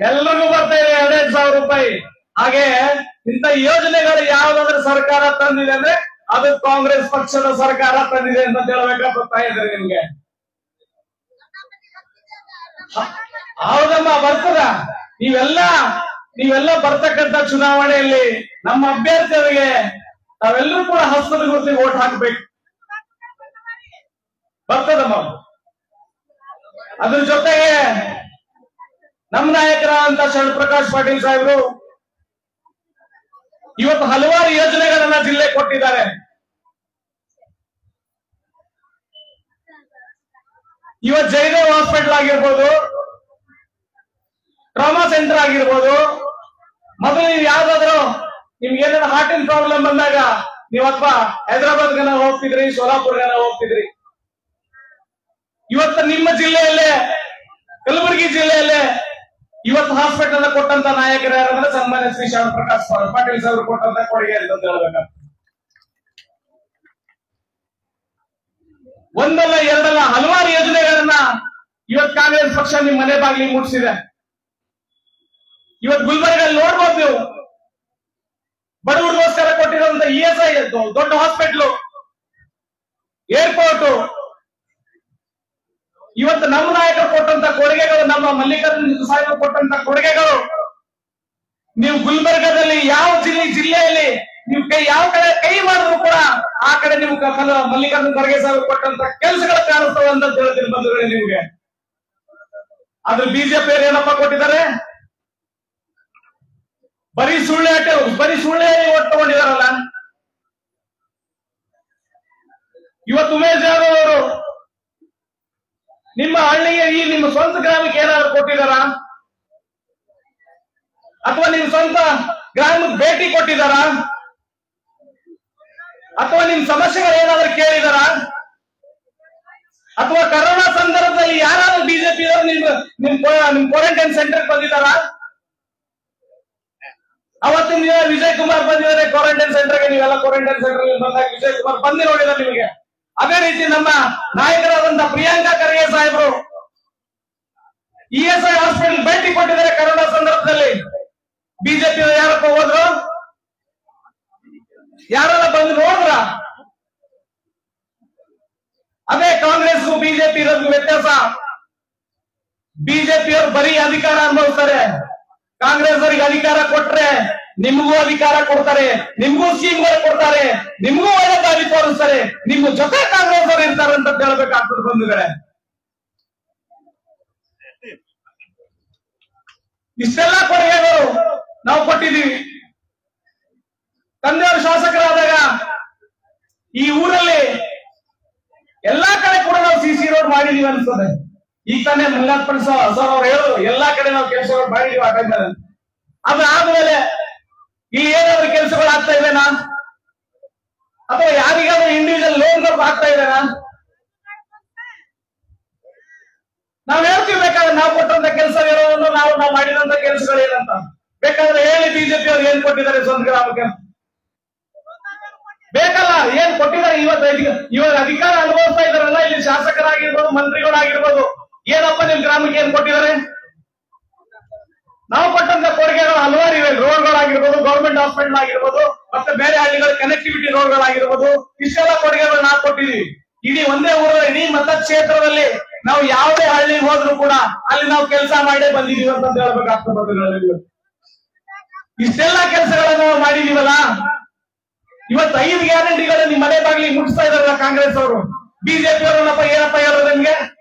ಎಲ್ಲರಿಗೂ ಬರ್ತಾ ಇದೆ 2,000 ರೂಪಾಯಿ. ಹಾಗೆ ಇಂಥ ಯೋಜನೆಗಳು ಯಾವ್ದಾದ್ರೆ ಸರ್ಕಾರ ತಂದಿದೆ ಅಂದ್ರೆ ಅದು ಕಾಂಗ್ರೆಸ್ ಪಕ್ಷದ ಸರ್ಕಾರ ತಂದಿದೆ ಅಂತ ಹೇಳ್ಬೇಕಾಗ್ತಾ ಇದೆ ನಿಮ್ಗೆ. ಹೌದಮ್ಮ, ಬರ್ತದ. ನೀವೆಲ್ಲ ಬರ್ತಕ್ಕಂಥ ಚುನಾವಣೆಯಲ್ಲಿ ನಮ್ಮ ಅಭ್ಯರ್ಥಿಯವರಿಗೆ ನಾವೆಲ್ಲರೂ ಕೂಡ ಹಸ್ತದ ಗುರುತಿಗೆ ಓಟ್ ಹಾಕ್ಬೇಕು. ಬರ್ತದಮ್ಮ. ಅದ್ರ ಜೊತೆಗೆ ನಮ್ಮ ನಾಯಕರಾದಂತ ಶರಣ್ ಪ್ರಕಾಶ್ ಪಾಟೀಲ್ ಸಾಹೇಬರು ಇವತ್ತು ಹಲವಾರು ಯೋಜನೆಗಳನ್ನ ಜಿಲ್ಲೆ ಕೊಟ್ಟಿದ್ದಾರೆ. ಇವತ್ತು ಜಯದೇವ್ ಹಾಸ್ಪಿಟಲ್ ಆಗಿರ್ಬೋದು, ಟ್ರಾಮಾ ಸೆಂಟರ್ ಆಗಿರ್ಬೋದು. ಮೊದಲು ನೀವು ಯಾವ್ದಾದ್ರು ನಿಮ್ಗೆ ಏನಾದ್ರು ಹಾರ್ಟಿನ ಪ್ರಾಬ್ಲಮ್ ಬಂದಾಗ ನೀವು ಅಥವಾ ಹೈದರಾಬಾದ್ಗನ ಹೋಗ್ತಿದ್ರಿ, ಸೋಲಾಪುರ್ಗನ ಹೋಗ್ತಿದ್ರಿ. ಇವತ್ತು ನಿಮ್ಮ ಜಿಲ್ಲೆಯಲ್ಲೇ, ಕಲಬುರಗಿ ಜಿಲ್ಲೆಯಲ್ಲೇ ಇವತ್ತು ಹಾಸ್ಪಿಟಲ್ ಕೊಟ್ಟಂತ ನಾಯಕರು ಯಾರಂದ್ರೆ ಸನ್ಮಾನ್ಯ ಶ್ರೀ ಶರಣ್ ಪ್ರಕಾಶ್ ಪಾಟೀಲ್ ಸಾಹೇಬರು ಕೊಟ್ಟಂತ ಕೊಡುಗೆ ಅಂತ ಹೇಳ್ಬೇಕು. ಒಂದಲ್ಲ ಎರಡಲ್ಲ ಹಲವಾರು ಯೋಜನೆಗಳನ್ನ ಇವತ್ತು ಕಾಂಗ್ರೆಸ್ ಪಕ್ಷ ನಿಮ್ ಮನೆ ಬಾಗಿಲಿಗೆ ಮುಟ್ಟಿಸಿದೆ. ಇವತ್ತು ಗುಲ್ಬರ್ಗಲ್ಲಿ ನೋಡ್ಬೋದು ನೀವು, ಬಡವರಿಗೋಸ್ಕರ ಕೊಟ್ಟಿರುವಂತ ESI ದೊಡ್ಡ ಹಾಸ್ಪಿಟ್ಲು, ಏರ್ಪೋರ್ಟ್. ಇವತ್ತು ನಮ್ಮ ನಾಯಕರು ಕೊಟ್ಟಂತ ಕೊಡುಗೆಗಳು, ನಮ್ಮ ಮಲ್ಲಿಕಾರ್ಜುನ ಸಾಹೇಬರು ಕೊಟ್ಟಂತ ಕೊಡುಗೆಗಳು, ನೀವು ಗುಲ್ಬರ್ಗದಲ್ಲಿ ಯಾವ ಜಿಲ್ಲೆಯಲ್ಲಿ ನೀವು ಯಾವ ಕಡೆ ಕೈ ಮಾಡಿದ್ರು ಕೂಡ ಆ ಕಡೆ ನೀವು ಮಲ್ಲಿಕಾರ್ಜುನ ಖರ್ಗೆ ಸಾಹೇಬರು ಕೊಟ್ಟಂತ ಕೆಲಸಗಳು ಕಾಣಿಸ್ತವೆ ಅಂತ ಹೇಳ್ತೀನಿ ಬಂಧುಗಳೇ ನಿಮ್ಗೆ. ಆದ್ರೆ ಬಿಜೆಪಿ ಏನಪ್ಪ ಕೊಟ್ಟಿದ್ದಾರೆ? ಬರೀ ಸುಳ್ಳೆ ಓಟ್ ತಗೊಂಡಿದಾರಲ್ಲ. ಇವತ್ತು ಉಮೇಶ್ ಯಾದವ್ ಅವರು ನಿಮ್ಮ ಹಳ್ಳಿಗೆ, ನಿಮ್ಮ ಸ್ವಂತ ಗ್ರಾಮಕ್ಕೆ ಏನಾದ್ರು ಕೊಟ್ಟಿದಾರ? ಅಥವಾ ನಿಮ್ಮ ಸ್ವಂತ ಗ್ರಾಮಕ್ಕೆ ಭೇಟಿ ಕೊಟ್ಟಿದಾರ? ಅಥವಾ ನಿಮ್ ಸಮಸ್ಯೆಗಳು ಏನಾದ್ರು ಕೇಳಿದಾರ? ಅಥವಾ ಕರೋನಾ ಸಂದರ್ಭದಲ್ಲಿ ಯಾರಾದ್ರೂ ಬಿಜೆಪಿ ನಿಮ್ ಕ್ವಾರಂಟೈನ್ ಸೆಂಟರ್ ಬಂದಿದಾರ? ಅವತ್ತಿನ ದಿನ ವಿಜಯ್ ಕುಮಾರ್ ಬಂದಿದ್ದಾರೆ ಕ್ವಾರಂಟೈನ್ ಸೆಂಟರ್ಗೆ. ನೀವೆಲ್ಲ ಕ್ವಾರಂಟೈನ್ ಸೆಂಟರ್ ಬಂದಾಗ ವಿಜಯ್ ಕುಮಾರ್ ಬಂದಿ ನೋಡಿದ ನಿಮಗೆ. ಅದೇ ರೀತಿ ನಮ್ಮ ನಾಯಕರಾದಂತಹ ಪ್ರಿಯಾಂಕಾ ಖರ್ಗೆ ಸಾಹೇಬರು ESI ಹಾಸ್ಪಿಟಲ್ ಭೇಟಿ ಕೊಟ್ಟಿದ್ದಾರೆ ಕರೋನಾ ಸಂದರ್ಭದಲ್ಲಿ. ಬಿಜೆಪಿ ಯಾರಪ್ಪ ಹೋದ್ರು? ಯಾರೆಲ್ಲ ಬಂದು ನೋಡಿದ್ರ? ಅದೇ ಕಾಂಗ್ರೆಸ್ಗೂ ಬಿಜೆಪಿ ಇರೋದು ವ್ಯತ್ಯಾಸ. ಬಿಜೆಪಿಯವರು ಬರೀ ಅಧಿಕಾರ ಅನುಭವಿಸ್ತಾರೆ, ಕಾಂಗ್ರೆಸ್ ಅವರಿಗೆ ಅಧಿಕಾರ ಕೊಟ್ರೆ ನಿಮಗೂ ಅಧಿಕಾರ ಕೊಡ್ತಾರೆ, ನಿಮಗೂ ಸ್ಕೀಮ್ಗಳು ಕೊಡ್ತಾರೆ, ನಿಮಗೂ ಒಳ್ಳೆ ದಾರಿ ತೋರಿಸ್ತಾರೆ, ನಿಮ್ಮ ಜೊತೆ ಕಾಂಗ್ರೆಸ್ ಅವರು ಇರ್ತಾರೆ ಅಂತ ಹೇಳ್ಬೇಕಾಗ್ತದೆ ಬಂಧುಗಳೇ. ಇಷ್ಟೆಲ್ಲ ಕೊಡುಗೆಗಳು ನಾವು ಕೊಟ್ಟಿದ್ದೀವಿ. ತಂದೆಯವರು ಶಾಸಕರಾದಾಗ ಈ ಊರಲ್ಲಿ ಎಲ್ಲಾ ಕಡೆ ಕೂಡ ನಾವು ಸಿಸಿ ರೋಡ್ ಮಾಡಿದೀವಿ ಅನ್ಸ್ತದೆ. ಈಗ ತಾನೇ ಮಂಗಾತ್ಪುರ ಸರ್ ಅವ್ರು ಹೇಳಿದ್ರು ಎಲ್ಲಾ ಕಡೆ ನಾವು ಕೆಲಸಗಳು ಮಾಡಿದೀವಿ ಆ ಟೈಮ್ನಲ್ಲಿ. ಅದಾದ್ಮೇಲೆ ಈ ಏನಾದ್ರು ಕೆಲಸಗಳು ಆಗ್ತಾ ಇದೇನಾ, ಅಥವಾ ಯಾರಿಗಾದ್ರೂ ಇಂಡಿವಿಜುವಲ್ ಲೋನ್ಗಳು ಆಗ್ತಾ ಇದೇನಾ? ನಾವ್ ಹೇಳ್ತೀವಿ ಬೇಕಾದ್ರೆ ನಾವು ಕೊಟ್ಟಂತ ಕೆಲಸಗಳನ್ನು ನಾವು ಮಾಡಿದಂತ ಕೆಲಸಗಳು ಏನಂತ ಬೇಕಾದ್ರೆ ಹೇಳಿ. ಬಿಜೆಪಿ ಅವ್ರು ಏನ್ ಕೊಟ್ಟಿದ್ದಾರೆ ಸ್ವಂತ ಗ್ರಾಮಕ್ಕೆ ಬೇಕಲ್ಲ, ಏನ್ ಕೊಟ್ಟಿದ್ದಾರೆ? ಇವಾಗ ಅಧಿಕಾರ ಅನುಭವಿಸ್ತಾ ಇದಾರಲ್ಲ, ಇಲ್ಲಿ ಶಾಸಕರಾಗಿರ್ಬೋದು, ಮಂತ್ರಿಗಳಾಗಿರ್ಬೋದು, ಏನಪ್ಪ ನಿಮ್ ಗ್ರಾಮಕ್ಕೆ ಏನ್ ಕೊಟ್ಟಿದ್ದಾರೆ? ನಾವು ಕೊಟ್ಟಂತ ಕೊಡುಗೆಗಳು ಹಲವಾರು ಇವೆ. ರೋಡ್ಗಳಾಗಿರ್ಬೋದು, ಗೌರ್ಮೆಂಟ್ ಹಾಸ್ಪಿಟಲ್ ಆಗಿರ್ಬೋದು, ಮತ್ತೆ ಬೇರೆ ಹಳ್ಳಿಗಳ ಕನೆಕ್ಟಿವಿಟಿ ರೋಡ್ಗಳಾಗಿರ್ಬೋದು, ಇಷ್ಟೆಲ್ಲ ಕೊಡುಗೆಗಳು ನಾವು ಕೊಟ್ಟಿದೀವಿ. ಇಡೀ ಒಂದೇ ಊರ ಇಡೀ ಮತಕ್ಷೇತ್ರದಲ್ಲಿ ನಾವು ಯಾವುದೇ ಹಳ್ಳಿಗೆ ಹೋದ್ರು ಕೂಡ ಅಲ್ಲಿ ನಾವು ಕೆಲಸ ಮಾಡೇ ಬಂದಿದೀವಿ ಅಂತ ಹೇಳ್ಬೇಕಾಗ್ತದೆ. ಇಷ್ಟೆಲ್ಲ ಕೆಲಸಗಳನ್ನ ನಾವು ಮಾಡಿದೀವಲ್ಲ. ಇವತ್ತು 5 ಗ್ಯಾರಂಟಿಗಳು ನಿಮ್ ಮನೆ ಬಾಗಿಲಿಗೆ ಮುಟ್ಟಿಸ್ತಾ ಇದಾರಲ್ಲ ಕಾಂಗ್ರೆಸ್ ಅವರು. ಬಿಜೆಪಿ ಅವರನ್ನಪ್ಪ ಏನಪ್ಪ ಹೇಳೋದು ನಿಮ್ಗೆ?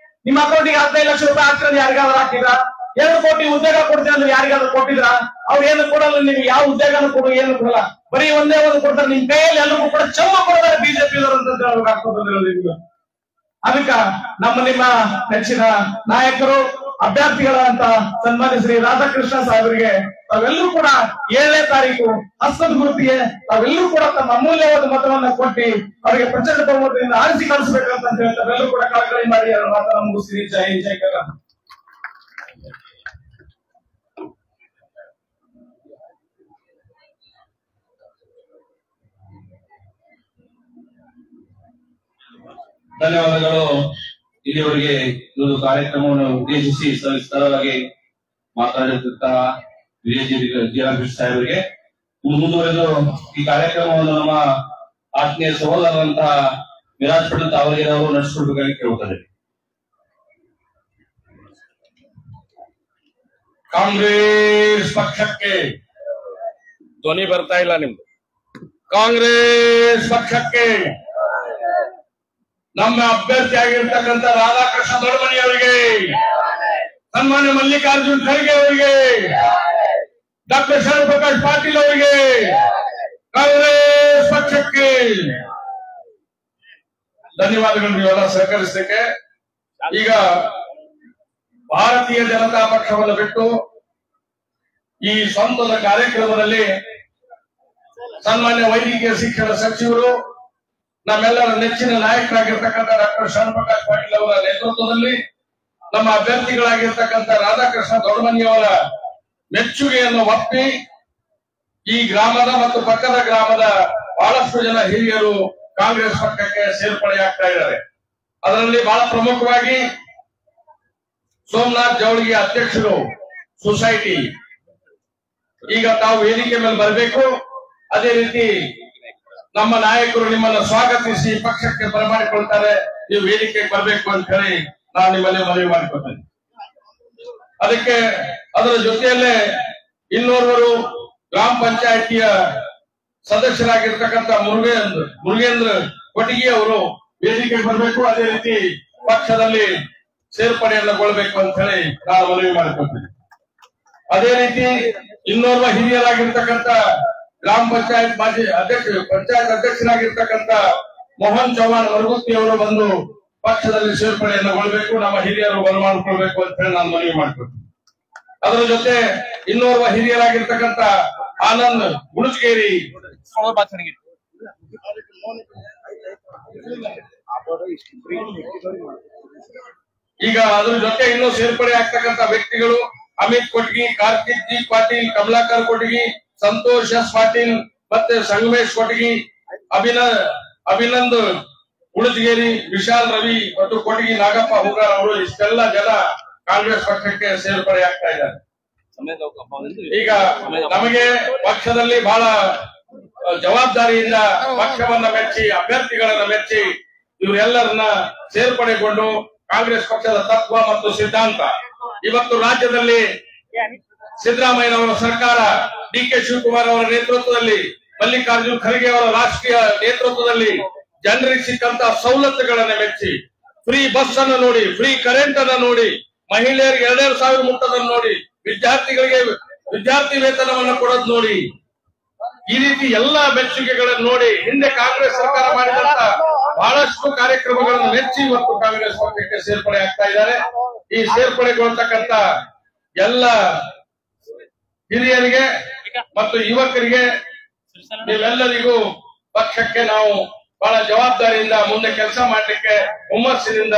ನಿಮ್ಮ ಅಕೌಂಟಿಗೆ 15 ಲಕ್ಷ ರೂಪಾಯಿ ಹಾಕ್ತಾರೆ, ಯಾರಿಗಾದ್ರೂ ಹಾಕಿದ್ರಾ? 2 ಕೋಟಿ ಉದ್ಯೋಗ ಕೊಡ್ತೀವಿ ಅಂದ್ರೆ ಯಾರಿಗಾದ್ರೂ ಕೊಟ್ಟಿದ್ರ? ಅವ್ರು ಏನು ಕೊಡಲ್ಲ ನಿಮ್ಗೆ, ಯಾವ ಉದ್ಯೋಗನೂ ಕೊಡು, ಏನು ಕೊಡಲ್ಲ, ಬರೀ ಒಂದೇ ಒಂದು ಕೊಡ್ತಾರೆ. ನಿಮ್ ಕೈಯಲ್ಲಿ ಎಲ್ಲರಿಗೂ ಕೂಡ ಚಮ್ಮ ಕೊಡೋದಾರೆ ಬಿಜೆಪಿ ಅವರು ಅಂತ ಹೇಳ್ಬೇಕಾಗ್ತದೆ. ಅದಕ್ಕ ನಿಮ್ಮ ನೆಚ್ಚಿನ ನಾಯಕರು, ಅಭ್ಯರ್ಥಿಗಳಂತ ಸನ್ಮಾನ್ಯ ಶ್ರೀ ರಾಧಾಕೃಷ್ಣ ಸಾಹೇಬರಿಗೆ ತಾವೆಲ್ಲರೂ ಕೂಡ 7ನೇ ತಾರೀಕು ಹಸ್ತದ ಗುರುತಿಗೆ ತಾವೆಲ್ಲರೂ ಕೂಡ ತಮ್ಮ ಅಮೂಲ್ಯವಾದ ಮತವನ್ನ ಕೊಟ್ಟು ಅವರಿಗೆ ಪ್ರಚಂಡ ಬಹುಮತದಿಂದ ಆರಿಸಿ ಕಳಿಸಬೇಕಂತ ಹೇಳಿ ತಾವೆಲ್ಲರೂ ಕೂಡ ಕಳಕಳಿ ಮಾಡಿ ಮಾತನ್ನ ಮುಗಿಸಿ. ಜೈ ಜೈ ಕರ್ನಾಟಕ. ಧನ್ಯವಾದಗಳು. ಇಲ್ಲಿವರೆಗೆ ಒಂದು ಕಾರ್ಯಕ್ರಮವನ್ನು ಉದ್ದೇಶಿಸಿ ಸವಿಸ್ತಾರವಾಗಿ ಮಾತನಾಡಿದಂತಹ ವಿಜಯಕೃಷ್ಣ ಸಾಹೇಬರಿಗೆ ಮುಂದುವರೆದು ಈ ಕಾರ್ಯಕ್ರಮವನ್ನು ನಮ್ಮ ಆತ್ಮೀಯ ಸಹೋದರರಂತಹ ವಿರಾಜ್ ಪಟೇಲ್ ಅವರಿಗೆ ನಾವು ನಡೆಸಿಕೊಡ್ಬೇಕಾಗಿ ಕೇಳುತ್ತದೆ. ಕಾಂಗ್ರೆಸ್ ಪಕ್ಷಕ್ಕೆ ಧ್ವನಿ ಬರ್ತಾ ಇಲ್ಲ ನಿಮ್ದು. ಕಾಂಗ್ರೆಸ್ ಪಕ್ಷಕ್ಕೆ ನಮ್ಮ ಅಭ್ಯರ್ಥಿ ಆಗಿರ್ತಕ್ಕಂಥ ರಾಧಾಕೃಷ್ಣ ದೊಡ್ಡಮನಿ ಅವರಿಗೆ, ಸನ್ಮಾನ್ಯ ಮಲ್ಲಿಕಾರ್ಜುನ್ ಖರ್ಗೆ ಅವರಿಗೆ, ಡಾಕ್ಟರ್ ಶರಣ ಪ್ರಕಾಶ್ ಪಾಟೀಲ್ ಅವರಿಗೆ, ಕಾಂಗ್ರೆಸ್ ಪಕ್ಷಕ್ಕೆ ಧನ್ಯವಾದಗಳು ನೀವೆಲ್ಲ ಸಹಕರಿಸಲಿಕ್ಕೆ. ಈಗ ಭಾರತೀಯ ಜನತಾ ಪಕ್ಷವನ್ನು ಬಿಟ್ಟು ಈ ಸ್ವಂತದ ಕಾರ್ಯಕ್ರಮದಲ್ಲಿ ಸನ್ಮಾನ್ಯ ವೈದ್ಯಕೀಯ ಶಿಕ್ಷಣ ಸಚಿವರು, ನಮ್ಮೆಲ್ಲರ ನೆಚ್ಚಿನ ನಾಯಕರಾಗಿರ್ತಕ್ಕಂಥ ಡಾಕ್ಟರ್ ಶರಣ ಪ್ರಕಾಶ್ ಪಾಟೀಲ್ ಅವರ ನೇತೃತ್ವದಲ್ಲಿ ನಮ್ಮ ಅಭ್ಯರ್ಥಿಗಳಾಗಿರ್ತಕ್ಕಂಥ ರಾಧಾಕೃಷ್ಣ ದೊಡ್ಡಮನಿಯವರ ಮೆಚ್ಚುಗೆಯನ್ನು ಒಪ್ಪಿ ಈ ಗ್ರಾಮದ ಮತ್ತು ಪಕ್ಕದ ಗ್ರಾಮದ ಬಹಳಷ್ಟು ಜನ ಹಿರಿಯರು ಕಾಂಗ್ರೆಸ್ ಪಕ್ಷಕ್ಕೆ ಸೇರ್ಪಡೆಯಾಗ್ತಾ ಇದ್ದಾರೆ. ಅದರಲ್ಲಿ ಬಹಳ ಪ್ರಮುಖವಾಗಿ ಸೋಮನಾಥ್ ಜವಳಿಗೆ ಅಧ್ಯಕ್ಷರು ಸೊಸೈಟಿ, ಈಗ ತಾವು ವೇದಿಕೆ ಮೇಲೆ ಬರಬೇಕು. ಅದೇ ರೀತಿ ನಮ್ಮ ನಾಯಕರು ನಿಮ್ಮನ್ನು ಸ್ವಾಗತಿಸಿ ಪಕ್ಷಕ್ಕೆ ಬರಮಾಡಿಕೊಳ್ತಾರೆ, ನೀವು ವೇದಿಕೆಗೆ ಬರಬೇಕು ಅಂತ ಹೇಳಿ ನಾನು ನಿಮ್ಮಲ್ಲಿ ಮನವಿ ಮಾಡಿಕೊಳ್ತೇನೆ. ಅದಕ್ಕೆ ಅದರ ಜೊತೆಯಲ್ಲೇ ಇನ್ನೋರ್ವರು ಗ್ರಾಮ ಪಂಚಾಯಿತಿಯ ಸದಸ್ಯರಾಗಿರ್ತಕ್ಕಂಥ ಮುರುಗೇಂದ್ರ ಕೊಟಗಿ ಅವರು ವೇದಿಕೆಗೆ ಬರಬೇಕು. ಅದೇ ರೀತಿ ಪಕ್ಷದಲ್ಲಿ ಸೇರ್ಪಡೆಯನ್ನಗೊಳ್ಳಬೇಕು ಅಂತ ಹೇಳಿ ನಾನು ಮನವಿ ಮಾಡಿಕೊಳ್ತೇನೆ. ಅದೇ ರೀತಿ ಇನ್ನೋರ್ವ ಹಿರಿಯರಾಗಿರ್ತಕ್ಕಂಥ ಗ್ರಾಮ ಪಂಚಾಯತ್ ಮಾಜಿ ಪಂಚಾಯತ್ ಅಧ್ಯಕ್ಷರಾಗಿರ್ತಕ್ಕಂಥ ಮೋಹನ್ ಚೌಹಾಣ್ ವರಗುತ್ತಿ ಅವರು ಬಂದು ಪಕ್ಷದಲ್ಲಿ ಸೇರ್ಪಡೆಯನ್ನಗೊಳ್ಳಬೇಕು, ನಮ್ಮ ಹಿರಿಯರು ಬರಮಾಡಿಕೊಳ್ಬೇಕು ಅಂತ ಹೇಳಿ ನಾನು ಮನವಿ ಮಾಡ್ಕೊಳ್ತೀನಿ. ಅದರ ಜೊತೆ ಇನ್ನೋರ್ವ ಹಿರಿಯರಾಗಿರ್ತಕ್ಕಂಥ ಆನಂದ್ ಗುಣಸ್ಗೇರಿ, ಈಗ ಅದ್ರ ಜೊತೆ ಇನ್ನೂ ಸೇರ್ಪಡೆ ಆಗ್ತಕ್ಕಂಥ ವ್ಯಕ್ತಿಗಳು ಅಮಿತ್ ಕೊಟ್ಗಿ, ಕಾರ್ತಿಕ್ ಜಿ ಪಾಟೀಲ್, ಕಮಲಾಕರ್ ಕೊಟ್ಗಿ, ಸಂತೋಷ್ ಎಸ್ ಪಾಟೀಲ್, ಮತ್ತೆ ಸಂಗಮೇಶ್ ಕೊಟ್ಗಿ, ಅಭಿನಂದ್ ಉಳಜಗೇರಿ, ವಿಶಾಲ್ ರವಿ ಮತ್ತು ಕೊಟ್ಗಿ ನಾಗಪ್ಪ ಹುಗಾರ್ ಅವರು ಇಷ್ಟೆಲ್ಲ ಜನ ಕಾಂಗ್ರೆಸ್ ಪಕ್ಷಕ್ಕೆ ಸೇರ್ಪಡೆ ಆಗ್ತಾ ಇದ್ದಾರೆ. ಈಗ ನಮಗೆ ಪಕ್ಷದಲ್ಲಿ ಬಹಳ ಜವಾಬ್ದಾರಿಯಿಂದ ಪಕ್ಷವನ್ನ ಮೆಚ್ಚಿ, ಅಭ್ಯರ್ಥಿಗಳನ್ನ ಮೆಚ್ಚಿ ಇವರೆಲ್ಲರನ್ನ ಸೇರ್ಪಡೆಗೊಂಡು ಕಾಂಗ್ರೆಸ್ ಪಕ್ಷದ ತತ್ವ ಮತ್ತು ಸಿದ್ಧಾಂತ ಇವತ್ತು ರಾಜ್ಯದಲ್ಲಿ ಸಿದ್ದರಾಮಯ್ಯನವರ ಸರ್ಕಾರ, ಡಿ.ಕೆ. ಶಿವಕುಮಾರ್ ಅವರ ನೇತೃತ್ವದಲ್ಲಿ, ಮಲ್ಲಿಕಾರ್ಜುನ್ ಖರ್ಗೆ ಅವರ ರಾಷ್ಟ್ರೀಯ ನೇತೃತ್ವದಲ್ಲಿ ಜನರಿಗೆ ಸಿಕ್ಕಂತ ಸವಲತ್ತುಗಳನ್ನ ಮೆಚ್ಚಿ, ಫ್ರೀ ಬಸ್ ಅನ್ನು ನೋಡಿ, ಫ್ರೀ ಕರೆಂಟ್ ಅನ್ನ ನೋಡಿ, ಮಹಿಳೆಯರಿಗೆ 2,000 ಮುಟ್ಟದನ್ನು ನೋಡಿ, ವಿದ್ಯಾರ್ಥಿಗಳಿಗೆ ವಿದ್ಯಾರ್ಥಿ ವೇತನವನ್ನು ಕೊಡೋದು ನೋಡಿ, ಈ ರೀತಿ ಎಲ್ಲಾ ಮೆಚ್ಚುಗೆಗಳನ್ನು ನೋಡಿ ಹಿಂದೆ ಕಾಂಗ್ರೆಸ್ ಸರ್ಕಾರ ಮಾಡಿದಂತ ಬಹಳಷ್ಟು ಕಾರ್ಯಕ್ರಮಗಳನ್ನು ಮೆಚ್ಚಿ ಇವತ್ತು ಕಾಂಗ್ರೆಸ್ ಪಕ್ಷಕ್ಕೆ ಸೇರ್ಪಡೆ ಆಗ್ತಾ ಇದ್ದಾರೆ. ಈ ಸೇರ್ಪಡೆಗೊಳ್ತಕ್ಕಂತ ಎಲ್ಲ ಹಿರಿಯರಿಗೆ ಮತ್ತು ಯುವಕರಿಗೆ ನೀವೆಲ್ಲರಿಗೂ ಪಕ್ಷಕ್ಕೆ ನಾವು ಬಹಳ ಜವಾಬ್ದಾರಿಯಿಂದ ಮುಂದೆ ಕೆಲಸ ಮಾಡಲಿಕ್ಕೆ ಹುಮ್ಮಸ್ಸಿನಿಂದ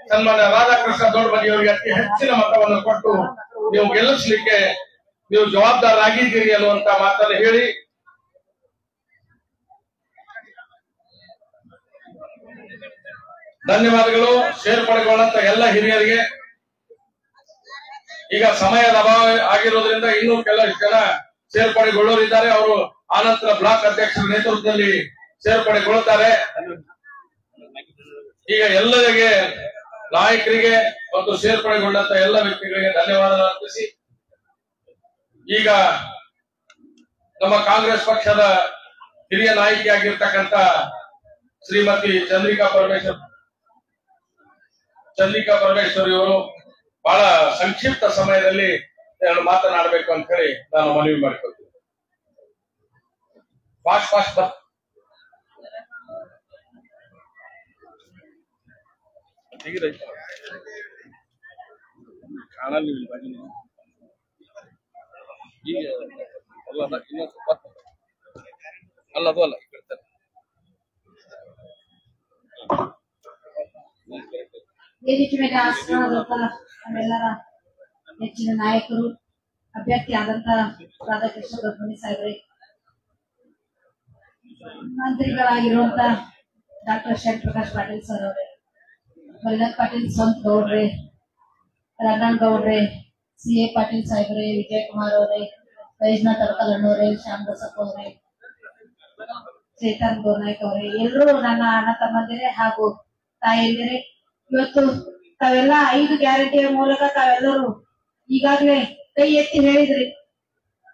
ಸನ್ಮಾನ್ಯ ರಾಧಾಕೃಷ್ಣ ದೊಡ್ಡಮನಿಯವರಿಗೆ ಅತಿ ಹೆಚ್ಚಿನ ಮತವನ್ನು ಕೊಟ್ಟು ನೀವು ಗೆಲ್ಲಿಸಲಿಕ್ಕೆ ನೀವು ಜವಾಬ್ದಾರರಾಗಿದ್ದೀರಿ ಅನ್ನುವಂತ ಮಾತನ್ನು ಹೇಳಿ ಧನ್ಯವಾದಗಳು. ಸೇರ್ಪಡೆಗೊಳ್ಳಂತ ಎಲ್ಲ ಹಿರಿಯರಿಗೆ ಈಗ ಸಮಯದ ಅಭಾವ ಆಗಿರೋದ್ರಿಂದ ಇನ್ನೂ ಕೆಲವು ಜನ ಸೇರ್ಪಡೆಗೊಳ್ಳೋರಿದ್ದಾರೆ. ಅವರು ಆನಂತರ ಬ್ಲಾಕ್ ಅಧ್ಯಕ್ಷರ ನೇತೃತ್ವದಲ್ಲಿ ಸೇರ್ಪಡೆಗೊಳ್ಳುತ್ತಾರೆ. ಈಗ ಎಲ್ಲರಿಗೆ ನಾಯಕರಿಗೆ ಮತ್ತು ಸೇರ್ಪಡೆಗೊಂಡಂತ ಎಲ್ಲ ವ್ಯಕ್ತಿಗಳಿಗೆ ಧನ್ಯವಾದ ಅರ್ಪಿಸಿ ಈಗ ನಮ್ಮ ಕಾಂಗ್ರೆಸ್ ಪಕ್ಷದ ಹಿರಿಯ ನಾಯಕಿಯಾಗಿರ್ತಕ್ಕಂಥ ಶ್ರೀಮತಿ ಚಂದ್ರಿಕಾ ಪರಮೇಶ್ವರಿ ಅವರು ಬಹಳ ಸಂಕ್ಷಿಪ್ತ ಸಮಯದಲ್ಲಿ ಮಾತನಾಡಬೇಕು ಅಂತ ಹೇಳಿ ನಾನು ಮನವಿ ಮಾಡಿಕೊಳ್ತೀನಿ. ಫಾಸ್ಟ್ ವೇದಿಕೆ ಮೇಲೆ ಆಸೀನರಾದಂತ ನಮ್ಮೆಲ್ಲರ ನೆಚ್ಚಿನ ನಾಯಕರು, ಅಭ್ಯರ್ಥಿ ಆದಂತ ರಾಧಾಕೃಷ್ಣ ದೊಡ್ಡಮನಿ ಸಾಹೇಬ್ರೆ, ಮಂತ್ರಿಗಳಾಗಿರುವಂತ ಡಾಕ್ಟರ್ ಶ್ಯಾಮ್ ಪ್ರಕಾಶ್ ಪಾಟೀಲ್ ಸರ್ ಅವರೇ, ಮಲ್ಲಿನಾಥ್ ಪಾಟೀಲ್ ಸ್ವಂತ ಗೌಡ್ರೆ, ರಂಗಣ್ಣ ಗೌಡ್ರೆ, CA ಪಾಟೀಲ್ ಸಾಹೇಬ್ರೆ, ವಿಜಯ್ ಕುಮಾರ್ ಅವರೇ, ವೈಜ್ನಾಥ್ ಅಡಕಲಣ್ಣವರೇ, ಶ್ಯಾಮ್ ಬಸಪ್ಪ ಅವರೇ, ಚೇತನ್ ಗೋನಾಯ್ಕ ಅವರೇ, ಎಲ್ಲರೂ ನನ್ನ ಅಣ್ಣ ತಮ್ಮಂದಿರೇ ಹಾಗೂ ತಾಯಂದಿರೇ, ಇವತ್ತು ತಾವೆಲ್ಲ 5 ಗ್ಯಾರಂಟಿಯ ಮೂಲಕ ತಾವೆಲ್ಲರೂ ಈಗಾಗಲೇ ಕೈ ಎತ್ತಿ ಹೇಳಿದ್ರಿ.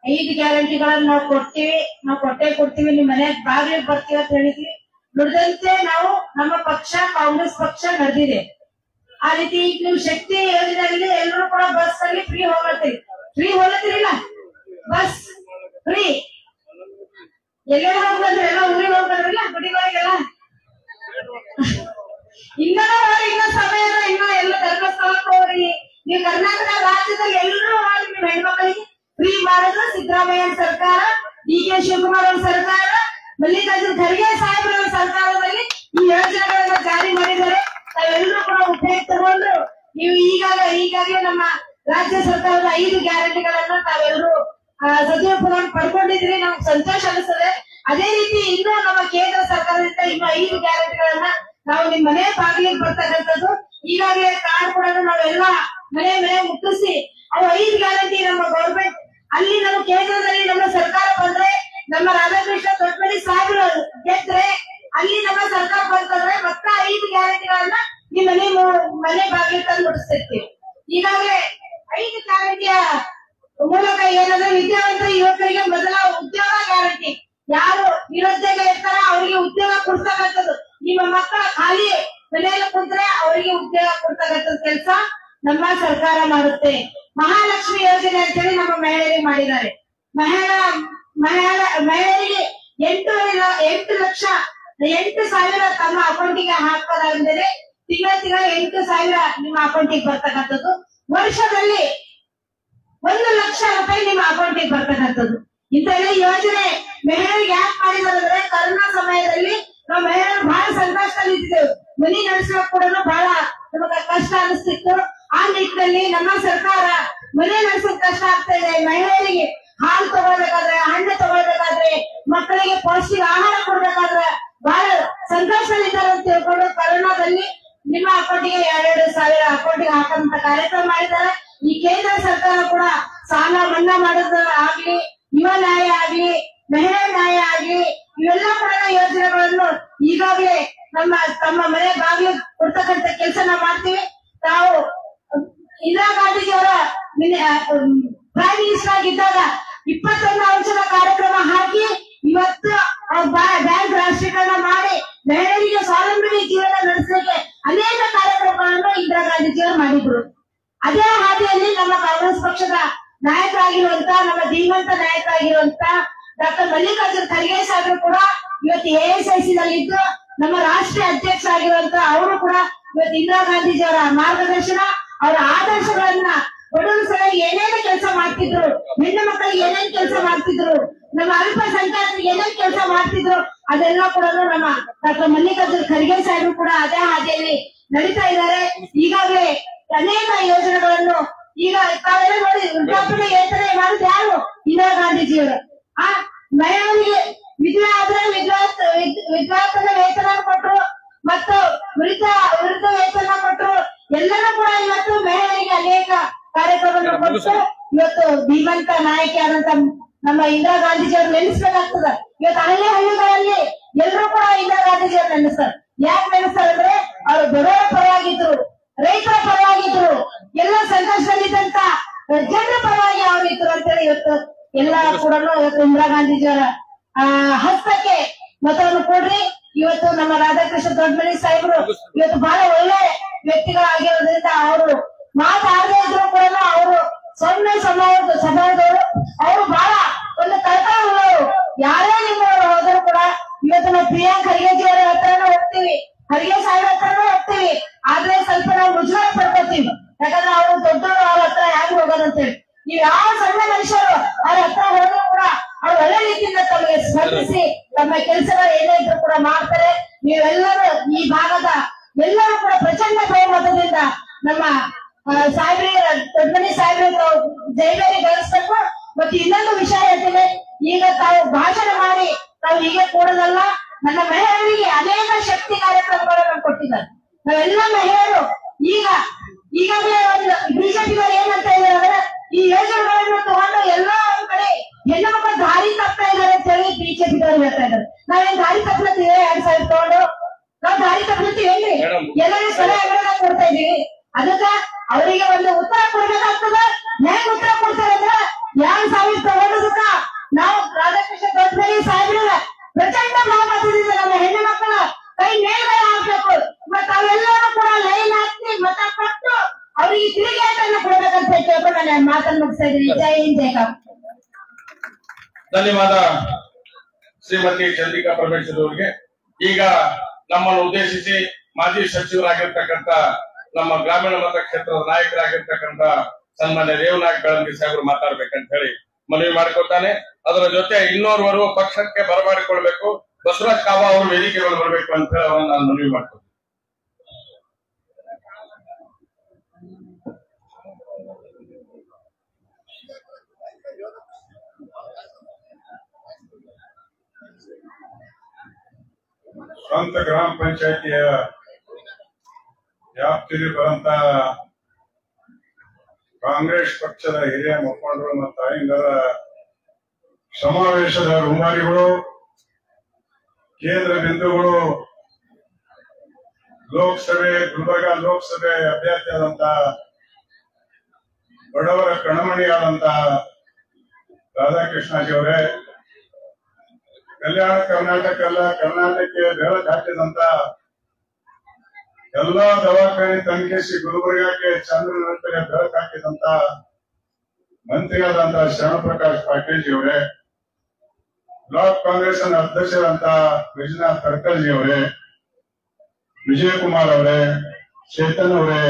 5 ಗ್ಯಾರಂಟಿಗಳನ್ನ ನಾವು ಕೊಡ್ತೀವಿ, ನಿಮ್ ಮನೆ ಬಾಗಿಲಿಗೆ ಬರ್ತೀವಿ ಅಂತ ಹೇಳಿದ್ವಿ. ನುಡಿದಂತೆ ನಾವು ನಮ್ಮ ಪಕ್ಷ ಕಾಂಗ್ರೆಸ್ ಪಕ್ಷ ನಡೆದಿದೆ. ಆ ರೀತಿ ಈಗ ನೀವು ಶಕ್ತಿ ಯೋಜನೆಯಲ್ಲಿ ಎಲ್ಲರೂ ಕೂಡ ಬಸ್ ಅಲ್ಲಿ ಫ್ರೀ ಹೋಗತ್ತೀರಿಲ್ಲ, ಬಸ್ ಫ್ರೀ ಎಲ್ಲೆಲ್ಲ ಹೋಗ್ಬಂದ್ರಿ, ಎಲ್ಲ ಊರಿಗೆ ಹೋಗ್ಬಂದ್ರಲ್ಲ, ಗುಡಿಗಳಿಗೆಲ್ಲ ಇನ್ನ ಸಮಯ ಇನ್ನ ಎಲ್ಲ ಧರ್ಮಸ್ಥಳಕ್ಕೆ ಹೋಗ್ರಿ. ನೀವು ಕರ್ನಾಟಕ ರಾಜ್ಯದಲ್ಲಿ ಎಲ್ಲರೂ ಹೋಗಿ ನಿಮ್ ಹೆಣ್ಮಕ್ಳಿಗೆ ಫ್ರೀ ಮಾಡಿದ್ರು ಸಿದ್ದರಾಮಯ್ಯ ಸರ್ಕಾರ, DK ಶಿವಕುಮಾರ್ ಅವರ ಸರ್ಕಾರ, ಮಲ್ಲಿಕಾರ್ಜುನ ಖರ್ಗೆ ಸಾಹೇಬ್ರ ಸರ್ಕಾರದಲ್ಲಿ ಈ ಯೋಜನೆಗಳನ್ನ ಜಾರಿ ಮಾಡಿದ್ದಾರೆ. ತಾವೆಲ್ಲರೂ ಕೂಡ ಉಪಯೋಗ ತಗೊಂಡು ನೀವು ಈಗಾಗಲೇ ನಮ್ಮ ರಾಜ್ಯ ಸರ್ಕಾರದ 5 ಗ್ಯಾರಂಟಿಗಳನ್ನ ತಾವೆಲ್ಲರೂ ಸದುಪಯೋಗ ಪಡ್ಕೊಂಡಿದ್ರಿ. ನಮ್ಗೆ ಸಂತೋಷ ಅನಿಸ್ತದೆ. ಅದೇ ರೀತಿ ಇನ್ನೂ ನಮ್ಮ ಕೇಂದ್ರ ಸರ್ಕಾರದಿಂದ ಇನ್ನು 5 ಗ್ಯಾರಂಟಿಗಳನ್ನ ನಾವು ನಿಮ್ ಮನೆ ಬಾಗಿಲಿಗೆ ಬರ್ತಕ್ಕಂಥದ್ದು. ಈಗಾಗಲೇ ಕಾರ್ಡ್ ಕೂಡ ನಾವೆಲ್ಲ ಮನೆ ಮುಟ್ಟಿಸಿ ಅವು 5 ಗ್ಯಾರಂಟಿ ನಮ್ಮ ಗೌರ್ಮೆಂಟ್ ಅಲ್ಲಿ ನಮ್ಮ ಕೇಂದ್ರದಲ್ಲಿ ನಮ್ಮ ಸರ್ಕಾರ ಬಂದ್ರೆ, ನಮ್ಮ ರಾಧಾಕೃಷ್ಣ ದೊಡ್ಡಮನಿ ಸಾಹೇಬ್ರು ಗೆದ್ರೆ ಅಲ್ಲಿ ನಮ್ಮ ಸರ್ಕಾರ ಬಂತಂದ್ರೆ ಮತ್ತೆ 5 ಗ್ಯಾರಂಟಿಗಳನ್ನ ನಿಮ್ ಮನೆ ಬಾಗಿಲಿಗೆ ತಂದು ಮುಟ್ಟಿಸ್ತಿರ್ತೀವಿ. ಈಗಾಗಲೇ 5 ಗ್ಯಾರಂಟಿಯ ಮೂಲಕ ಏನಂದ್ರೆ ವಿದ್ಯಾವಂತ ಯುವಕರಿಗೆ ಮೊದಲ ಉದ್ಯೋಗ ಗ್ಯಾರಂಟಿ, ಯಾರು ನಿರುದ್ಯೋಗ ಇರ್ತಾರ ಅವರಿಗೆ ಉದ್ಯೋಗ ಕೊಡ್ತಕ್ಕಂಥದ್ದು. ನಿಮ್ಮ ಮಕ್ಕಳ ಖಾಲಿ ಮನೆಯಲ್ಲಿ ಕುಂತ್ರೆ ಅವರಿಗೆ ಉದ್ಯೋಗ ಕೊಡ್ತಕ್ಕಂಥ ಕೆಲಸ ನಮ್ಮ ಸರ್ಕಾರ ಮಾಡುತ್ತೆ. ಮಹಾಲಕ್ಷ್ಮಿ ಯೋಜನೆ ಅಂತೇಳಿ ನಮ್ಮ ಮಹಿಳೆಯರಿಗೆ ಮಾಡಿದ್ದಾರೆ. ಮಹಿಳೆಯರಿಗೆ 8,00,000 ತಮ್ಮ ಅಕೌಂಟಿಗೆ ಹಾಕೋದಾದ್ರೆ ತಿಂಗಳ 8,000 ನಿಮ್ಮ ಅಕೌಂಟಿಗೆ ಬರ್ತಕ್ಕಂಥದ್ದು. ವರ್ಷದಲ್ಲಿ 1,00,000 ರೂಪಾಯಿ ನಿಮ್ಮ ಅಕೌಂಟಿಗೆ ಬರ್ತಕ್ಕಂಥದ್ದು. ಇಂಥೆಲ್ಲ ಯೋಜನೆ ಮಹಿಳೆಯರಿಗೆ ಯಾಕೆ ಮಾಡಿದಾರೆ? ಕರೋನಾ ಸಮಯದಲ್ಲಿ ನಾವು ಮಹಿಳೆಯರು ಬಹಳ ಸಂಕಷ್ಟದಲ್ಲಿ ಇದ್ದೇವೆ. ಮನೆ ನಡೆಸೋಕ್ ಕೂಡ ಬಹಳ ನಮಗೆ ಕಷ್ಟ ಅನಿಸ್ತಿತ್ತು. ಆ ನಿಟ್ಟಿನಲ್ಲಿ ನಮ್ಮ ಸರ್ಕಾರ ಮನೆ ನಡೆಸೋಕ್ ಕಷ್ಟ ಆಗ್ತಾ ಇದೆ. ಮಹಿಳೆಯರಿಗೆ ಹಾಲು ತಗೊಳ್ಬೇಕಾದ್ರೆ, ಹಣ್ಣು ತಗೊಳ್ಬೇಕಾದ್ರೆ, ಮಕ್ಕಳಿಗೆ ಪೌಷ್ಟಿಕ ಆಹಾರ ಕೊಡ್ಬೇಕಾದ್ರೆ ಬಹಳ ಸಂಕಷ್ಟದಲ್ಲಿದ್ದಾರೆ ಅಂತ ತಿಳ್ಕೊಂಡು ಕರೋನಾದಲ್ಲಿ ನಿಮ್ಮ ಅಕೌಂಟಿಗೆ 2,000 ಅಕೌಂಟಿಗೆ ಹಾಕಂತ ಕಾರ್ಯಕ್ರಮ ಮಾಡಿದ್ದಾರೆ. ಈ ಕೇಂದ್ರ ಸರ್ಕಾರ ಕೂಡ ಸಾಲ ಮನ್ನಾ ಮಾಡೋದು ಆಗ್ಲಿ, ಯುವ ನ್ಯಾಯ ಆಗ್ಲಿ, ಮಹಿಳಾ ನ್ಯಾಯ ಆಗ್ಲಿ, ಇವೆಲ್ಲ ಕೂಡ ಯೋಜನೆಗಳನ್ನು ಈಗಾಗಲೇ ತಮ್ಮ ಮನೆ ಬಾಗಿಲು ಕೊಡ್ತಕ್ಕಂಥ ಕೆಲಸ ನಾವು ಮಾಡ್ತೀವಿ. ತಾವು ಇಂದಿರಾ ಗಾಂಧೀಜಿಯವರ ಪ್ರೈಮ್ ಮಿನಿಸ್ಟರ್ ಆಗಿದ್ದಾಗ 21 ಅಂಶದ ಕಾರ್ಯಕ್ರಮ ಹಾಕಿ ಇವತ್ತು ಬ್ಯಾಂಕ್ ರಾಷ್ಟ್ರೀಕರಣ ಮಾಡಿ ಮಹಿಳೆಯರಿಗೆ ಸ್ವಾವಲಂಬಿ ಜೀವನ ನಡೆಸಲಿಕ್ಕೆ ಅನೇಕ ಕಾರ್ಯಕ್ರಮಗಳನ್ನು ಇಂದಿರಾ ಗಾಂಧೀಜಿಯವರು ಮಾಡಿದ್ರು. ಅದೇ ಹಾದಿಯಲ್ಲಿ ನಮ್ಮ ಕಾಂಗ್ರೆಸ್ ಪಕ್ಷದ ನಾಯಕರಾಗಿರುವಂತ, ನಮ್ಮ ಧೀಮಂತ ನಾಯಕರಾಗಿರುವಂತ ಡಾಕ್ಟರ್ ಮಲ್ಲಿಕಾರ್ಜುನ್ ಖರ್ಗೆ ಸಾಹೇಬರು ಕೂಡ ಇವತ್ತು ASIC ನಲ್ಲಿ ಇದ್ದು ನಮ್ಮ ರಾಷ್ಟ್ರೀಯ ಅಧ್ಯಕ್ಷ ಆಗಿರುವಂತ ಅವರು ಕೂಡ ಇವತ್ತು ಇಂದಿರಾ ಗಾಂಧೀಜಿಯವರ ಮಾರ್ಗದರ್ಶನ ಅವರ ಆದರ್ಶಗಳನ್ನ ಬಡವರ ಸಲುವಾಗಿ ಏನೇನು ಕೆಲಸ ಮಾಡ್ತಿದ್ರು, ಹೆಣ್ಣು ಮಕ್ಕಳಿಗೆ ಏನೇನ್ ಕೆಲಸ ಮಾಡ್ತಿದ್ರು, ನಮ್ಮ ಅಲ್ಪಸಂಖ್ಯಾತರಿಗೆ ಏನೇನ್ ಕೆಲಸ ಮಾಡ್ತಿದ್ರು ಅದೆಲ್ಲ ಕೂಡ ನಮ್ಮ ಡಾಕ್ಟರ್ ಮಲ್ಲಿಕಾರ್ಜುನ್ ಖರ್ಗೆ ಸಾಹೇಬರು ಕೂಡ ಅದೇ ಹಾದಿಯಲ್ಲಿ ನಡೀತಾ ಇದ್ದಾರೆ. ಈಗಾಗಲೇ ಅನೇಕ ಯೋಜನೆಗಳನ್ನು ಈಗ ತಾವೆಲ್ಲ ನೋಡಿ ವೃದ್ಧಾಪ್ಯ ವೇತನ ಮಾಡಿದ ಯಾರು? ಇಂದಿರಾ ಗಾಂಧೀಜಿಯವರು. ಮಹಿಳೆಯರಿಗೆ ವಿಧವೆ ಆದ್ರೆ ವಿಧವಾತನ ವೇತನ ಕೊಟ್ರು ಮತ್ತು ವೃದ್ಧ ವೇತನ ಕೊಟ್ರು. ಎಲ್ಲರೂ ಕೂಡ ಇವತ್ತು ಮಹಿಳೆಯರಿಗೆ ಅನೇಕ ಕಾರ್ಯಕ್ರಮವನ್ನು ಕೊಟ್ಟು ಇವತ್ತು ಧೀಮಂತ ನಾಯಕಿಯಾದಂತ ನಮ್ಮ ಇಂದಿರಾ ಗಾಂಧೀಜಿಯವ್ರು ನೆನೆಸ್ಬೇಕಾಗ್ತದ. ಇವತ್ತು ಹಳ್ಳಿಗಳಲ್ಲಿ ಎಲ್ಲರೂ ಕೂಡ ಇಂದಿರಾ ಗಾಂಧೀಜಿಯವ್ರು ನೆನೆಸ್ತಾರೆ. ಯಾಕೆ ನೆನೆಸ್ತಾರೆ ಅಂದ್ರೆ ಅವರು ಬಡವರ ಪರವಾಗಿದ್ರು, ರೈತರ ಪರವಾಗಿದ್ರು, ಎಲ್ಲ ಸಂಕಷ್ಟದಲ್ಲಿದ್ದಂತ ಜನರ ಪರವಾಗಿ ಅವರು ಇದ್ರು ಅಂತೇಳಿ ಇವತ್ತು ಎಲ್ಲ ಕೂಡ ಇವತ್ತು ಇಂದಿರಾ ಗಾಂಧೀಜಿಯವರ ಹಸ್ತಕ್ಕೆ ಮತವನ್ನು ಕೊಡ್ರಿ. ಇವತ್ತು ನಮ್ಮ ರಾಧಾಕೃಷ್ಣ ದೊಡ್ಡಮನಿ ಸಾಹೇಬರು ಇವತ್ತು ಬಹಳ ಒಳ್ಳೆ ವ್ಯಕ್ತಿಗಳಾಗಿರೋದ್ರಿಂದ ಅವರು ಮಾತಾಡದೇ ಇದ್ರು ಕೂಡ ಅವರು ಸಮಾಜದವರು ಅವರು ಬಹಳ ಒಂದು ಕಳಕಳಿ ಉಳ್ಳವರು. ಯಾರೇ ನಿಮ್ಮವರು ಹೋದ್ರು ಕೂಡ ಇವತ್ತು ನಾವು ಪ್ರಿಯಾಂಕ್ ಖರ್ಗೆಜಿಯವರ ಹತ್ರನೂ ಹೋಗ್ತೀವಿ, ಖರ್ಗೆ ಸಾಹೇಬ್ ಹತ್ರನೂ ಹೋಗ್ತೀವಿ. ಆದ್ರೆ ಸ್ವಲ್ಪ ನಾವು ಮುಜುಗರ ಪಡ್ಕೋತೀವಿ. ಯಾಕಂದ್ರೆ ಅವರು ದೊಡ್ಡವರು ಅವ್ರ ಹತ್ರ ಯಾರು ಹೋಗೋದಂತೇಳಿ. ನೀವು ಯಾವ ಸಣ್ಣ ಮನುಷ್ಯರು ಅವ್ರ ಹತ್ರ ಹೋದ್ರು ಕೂಡ ಅವ್ರು ಒಳ್ಳೆ ರೀತಿಯಿಂದ ತಮಗೆ ಸ್ಪಂದಿಸಿ ತಮ್ಮ ಕೆಲಸಗಳು ಏನೇ ಇದ್ರು ಕೂಡ ಮಾಡ್ತಾರೆ. ನೀವೆಲ್ಲರೂ ಈ ಭಾಗದ ಎಲ್ಲರೂ ಕೂಡ ಪ್ರಚಂಡ ಬಹುಮತದಿಂದ ನಮ್ಮ ಸಾಹೇಬ್ರಿಗೆ ದೊಡ್ಡಮನಿ ಸಾಹೇಬ್ರಿಗೆ ಜೈಬೇರಿ ಗಳಿಸ್ಬೇಕು. ಮತ್ತೆ ಇನ್ನೊಂದು ವಿಷಯ ಹೇಳ್ತೀನಿ, ಈಗ ತಾವು ಭಾಷಣ ಮಾಡಿ ತಾವು ಹೀಗೆ ಕೂಡೋದಲ್ಲ, ನನ್ನ ಮಹಿಳೆಯರಿಗೆ ಅನೇಕ ಶಕ್ತಿ ಕಾರ್ಯಕ್ರಮಗಳನ್ನು ಕೊಟ್ಟಿದ್ದಾರೆ. ನಾವೆಲ್ಲ ಮಹಿಳೆಯರು ಈಗಾಗಲೇ ಒಂದು ಬಿಜೆಪಿಗಳು ಏನಂತ ಇದ್ದಾರೆ ಅಂದ್ರೆ ಈ ಯೋಜನೆಗಳನ್ನು ತಗೊಂಡು ಎಲ್ಲೋ ಒಂದ್ ಕಡೆ ಹೆಣ್ಣು ಮಕ್ಕಳು ದಾರಿ ತಪ್ತಾ ಇದ್ದಾರೆ ಅಂತ ಹೇಳಿ ಬಿಜೆಪಿದವರು ಹೇಳ್ತಾ ಇದ್ದಾರೆ. ನಾವೇನ್ ದಾರಿ ತಪ್ಪಲತ್ತೀವಿ 2000 ತಗೊಂಡು ನಾವು ದಾರಿ ತಪ್ಪಲತ್ತೀವಿ ಏನ್ರಿ? ಎಲ್ಲರಿಗೂ ಸಲಹೆಗಳನ್ನ ಕೊಡ್ತಾ ಇದೀವಿ. ಅದಕ್ಕ ಅವರಿಗೆ ಒಂದು ಉತ್ತರ ಕೊಡ್ಬೇಕಾಗ್ತದ. ಹೆಂಗ್ ಉತ್ತರ ಕೊಡ್ತಾರೆ ಅಂದ್ರೆ 2000 ತಗೊಂಡದಕ್ಕ ನಾವು ರಾಧಾಕೃಷ್ಣ ದೊಡ್ಡಮನಿ ಸಾಹೇಬ್ರ ಪ್ರಚಂಡ ಬಹುಮತದಿಂದ ನಮ್ಮ ಹೆಣ್ಣು ಮಕ್ಕಳ ಕೈ ಮೇಲ್ಗಡೆ ಹಾಕ್ಬೇಕು. ಮತ್ತ ಅವೆಲ್ಲರೂ ಕೂಡ ಲೈನ್ ಹಾಕಿ ಮತ ಕೊಟ್ಟು ಅವರಿಗೆ ತಿರುಗೇಟನ್ನು ಕೊಡ್ಬೇಕಂತ ಕೇಳ್ಕೊಂಡು ನಾನು ಮಾತನ್ನು ಮುಗಿಸ್ತಾ ಇದ್ದೀನಿ. ಜೈ ಹಿಂದ್ ಜೈ ಕಾಂಗ್ರೆಸ್. ಧನ್ಯವಾದ ಶ್ರೀಮತಿ ಚಂದ್ರಿಕಾ ಪರಮೇಶ್ವರ್ ಅವರಿಗೆ. ಈಗ ನಮ್ಮನ್ನು ಉದ್ದೇಶಿಸಿ ಮಾಜಿ ಸಚಿವರಾಗಿರ್ತಕ್ಕಂಥ ನಮ್ಮ ಗ್ರಾಮೀಣ ಮತಕ್ಷೇತ್ರದ ನಾಯಕರಾಗಿರ್ತಕ್ಕಂಥ ಸನ್ಮಾನ್ಯ ರೇವನಾಯಕ್ ಬೆಳಂಗಿ ಸಾಹೇಬರು ಮಾತಾಡ್ಬೇಕಂತ ಹೇಳಿ ಮನವಿ ಮಾಡಿಕೊಳ್ತಾನೆ. ಅದರ ಜೊತೆ ಇನ್ನೋರ್ವರು ಪಕ್ಷಕ್ಕೆ ಬರಮಾಡಿಕೊಳ್ಬೇಕು, ಬಸವರಾಜ್ ಕಾವ ಅವರು ವೇದಿಕೆಗಳು ಬರಬೇಕು ಅಂತ ಹೇಳಿ ಅವರನ್ನು ನಾನು ಮನವಿ ಮಾಡ್ಕೊಳ್ತೀನಿ. ಸ್ವಂತ ಗ್ರಾಮ ಪಂಚಾಯಿತಿಯ ವ್ಯಾಪ್ತಿಯಲ್ಲಿ ಬರಂತ ಕಾಂಗ್ರೆಸ್ ಪಕ್ಷದ ಹಿರಿಯ ಮುಖಂಡರು ಮತ್ತು ತಾಯಂದಿರ ಸಮಾವೇಶದ ರೂವಾರಿಗಳು, ಕೇಂದ್ರ ಬಿಂದುಗಳು, ಲೋಕಸಭೆ ಗುಲ್ಬರ್ಗ ಲೋಕಸಭೆ ಅಭ್ಯರ್ಥಿಯಾದಂತ ಬಡವರ ಕಣಮಣಿಯಾದಂತ ರಾಧಾಕೃಷ್ಣಜಿ ಅವರೇ, ಕಲ್ಯಾಣ ಕರ್ನಾಟಕ ಅಲ್ಲ ಕರ್ನಾಟಕಕ್ಕೆ ಬೆಳಕು ಹಾಕಿದಂತ ಎಲ್ಲಾ ದವಾಖಾನೆ ತನಿಖೆಸಿ ಗುಲ್ಬರ್ಗಕ್ಕೆ ಚಂದ್ರನಂತರ ಬೆಳಕು ಹಾಕಿದಂತ ಮಂತ್ರಿಯಾದಂತ ಶರಣಪ್ರಕಾಶ್ ಪಾಟೀಲ್ ಜಿ ಅವರೇ, ಬ್ಲಾಕ್ ಕಾಂಗ್ರೆಸ್ ಅಧ್ಯಕ್ಷರಂತ ವಿಜಯನಾಥ್ ತರ್ಕಲ್ ಜಿ ಅವರೇ, ವಿಜಯಕುಮಾರ್ ಅವರೇ, ಚೇತನ್ ಅವರೇ,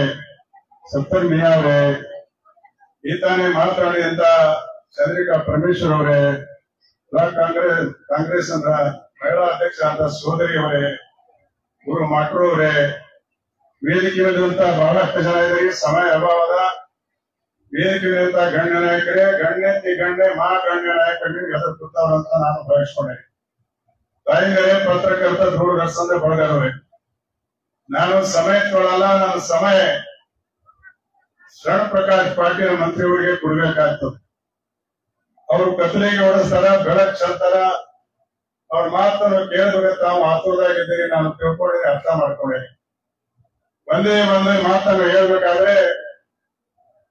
ಸತ್ತರ್ ಮಿಯಾ ಅವರೇ, ಈ ತಾನೇ ಮಾತನಾಡಿದಂತ ಚಂದ್ರಿಕಾ ಪರಮೇಶ್ವರ್ ಅವರೇ, ಬ್ಲಾಕ್ ಕಾಂಗ್ರೆಸ್ ಅಂತ ಮಹಿಳಾ ಅಧ್ಯಕ್ಷ ಅಂತ ಸೋದರಿ ಅವರೇ, ಗುರು ಮಾಟ್ರು ಅವರೇ, ವೇದಿಕೆ ಮೇಲಿರುವಂತ ಬಹಳಷ್ಟು ಜನ ಇದ್ದಾರೆ. ಸಮಯ ಅಭಾವದ ವೇದಿಕೆ ಮೇಲಿರುವಂತ ಗಣ್ಯ ನಾಯಕರೇ, ಗಣ್ಯತಿ ಗಣ್ಯ ಗಣ್ಯ ನಾಯಕರಿಗೆ ಹೆಸರು ಕೂತಾವಂತ ನಾನು ಭಾವಿಸ್ಕೊಂಡೆ. ತಾಯಿಗಳೇ, ಪತ್ರಕರ್ತ ದೂರದರ್ಶನದ ಬಳಗರವರೇ, ನಾನು ಸಮಯ ತೊಗೊಳ್ಳಲ್ಲ. ನನ್ನ ಸಮಯ ಶರಣಪ್ರಕಾಶ್ ಪಾಟೀಲ್ ಮಂತ್ರಿಯವರಿಗೆ ಕೊಡ್ಬೇಕಾಗ್ತದೆ. ಅವರು ಕತ್ತಲಿಗೆ ಓಡಿಸ್ತಾರ, ಬೆಳಕ್ ಚೆಲ್ತಾರ. ಅವ್ರ ಮಾತನ್ನು ಕೇಳಿದ್ರೆ ತಾವು ಆತುರದಾಗಿದ್ದೀರಿ, ನಾನು ತಿಳ್ಕೊಂಡಿದ್ದೆ, ಅರ್ಥ ಮಾಡ್ಕೊಂಡೆ. ಒಂದೇ ಮಾತನ್ನು ಹೇಳ್ಬೇಕಾದ್ರೆ,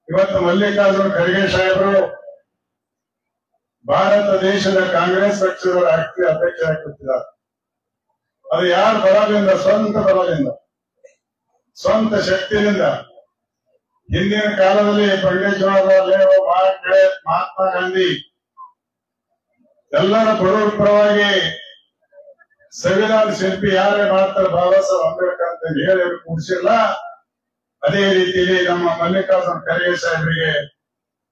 ಇವತ್ತು ಮಲ್ಲಿಕಾರ್ಜುನ್ ಖರ್ಗೆ ಸಾಹೇಬರು ಭಾರತ ದೇಶದ ಕಾಂಗ್ರೆಸ್ ಪಕ್ಷದ ರಾಷ್ಟ್ರೀಯ ಅಧ್ಯಕ್ಷರಾಗಿರ್ತಿದ್ದಾರೆ. ಅದು ಯಾರ ಬಲದಿಂದ? ಸ್ವಂತ ಬಲದಿಂದ, ಸ್ವಂತ ಶಕ್ತಿಯಿಂದ. ಹಿಂದಿನ ಕಾಲದಲ್ಲಿ ಪಂಡಿತ್ ಜವಾಹರಲಾಲ್ ನೆಹರು, ಮಹಾತ್ಮ ಗಾಂಧಿ ಎಲ್ಲರ ಬಡವರ ಪರವಾಗಿ ಸಂವಿಧಾನ ಶಿಲ್ಪಿ ಯಾರೇ ಮಾಡ್ತಾರೆ ಬಾಬಾ ಸಾಹೇಬ್ ಅಂಬೇಡ್ಕರ್ ಅಂತ ಹೇಳಿ ಕೂಡಿಸಿಲ್ಲ. ಅದೇ ರೀತಿಯಲ್ಲಿ ನಮ್ಮ ಮಲ್ಲಿಕಾರ್ಜುನ ಖರ್ಗೆ ಸಾಹೇಬರಿಗೆ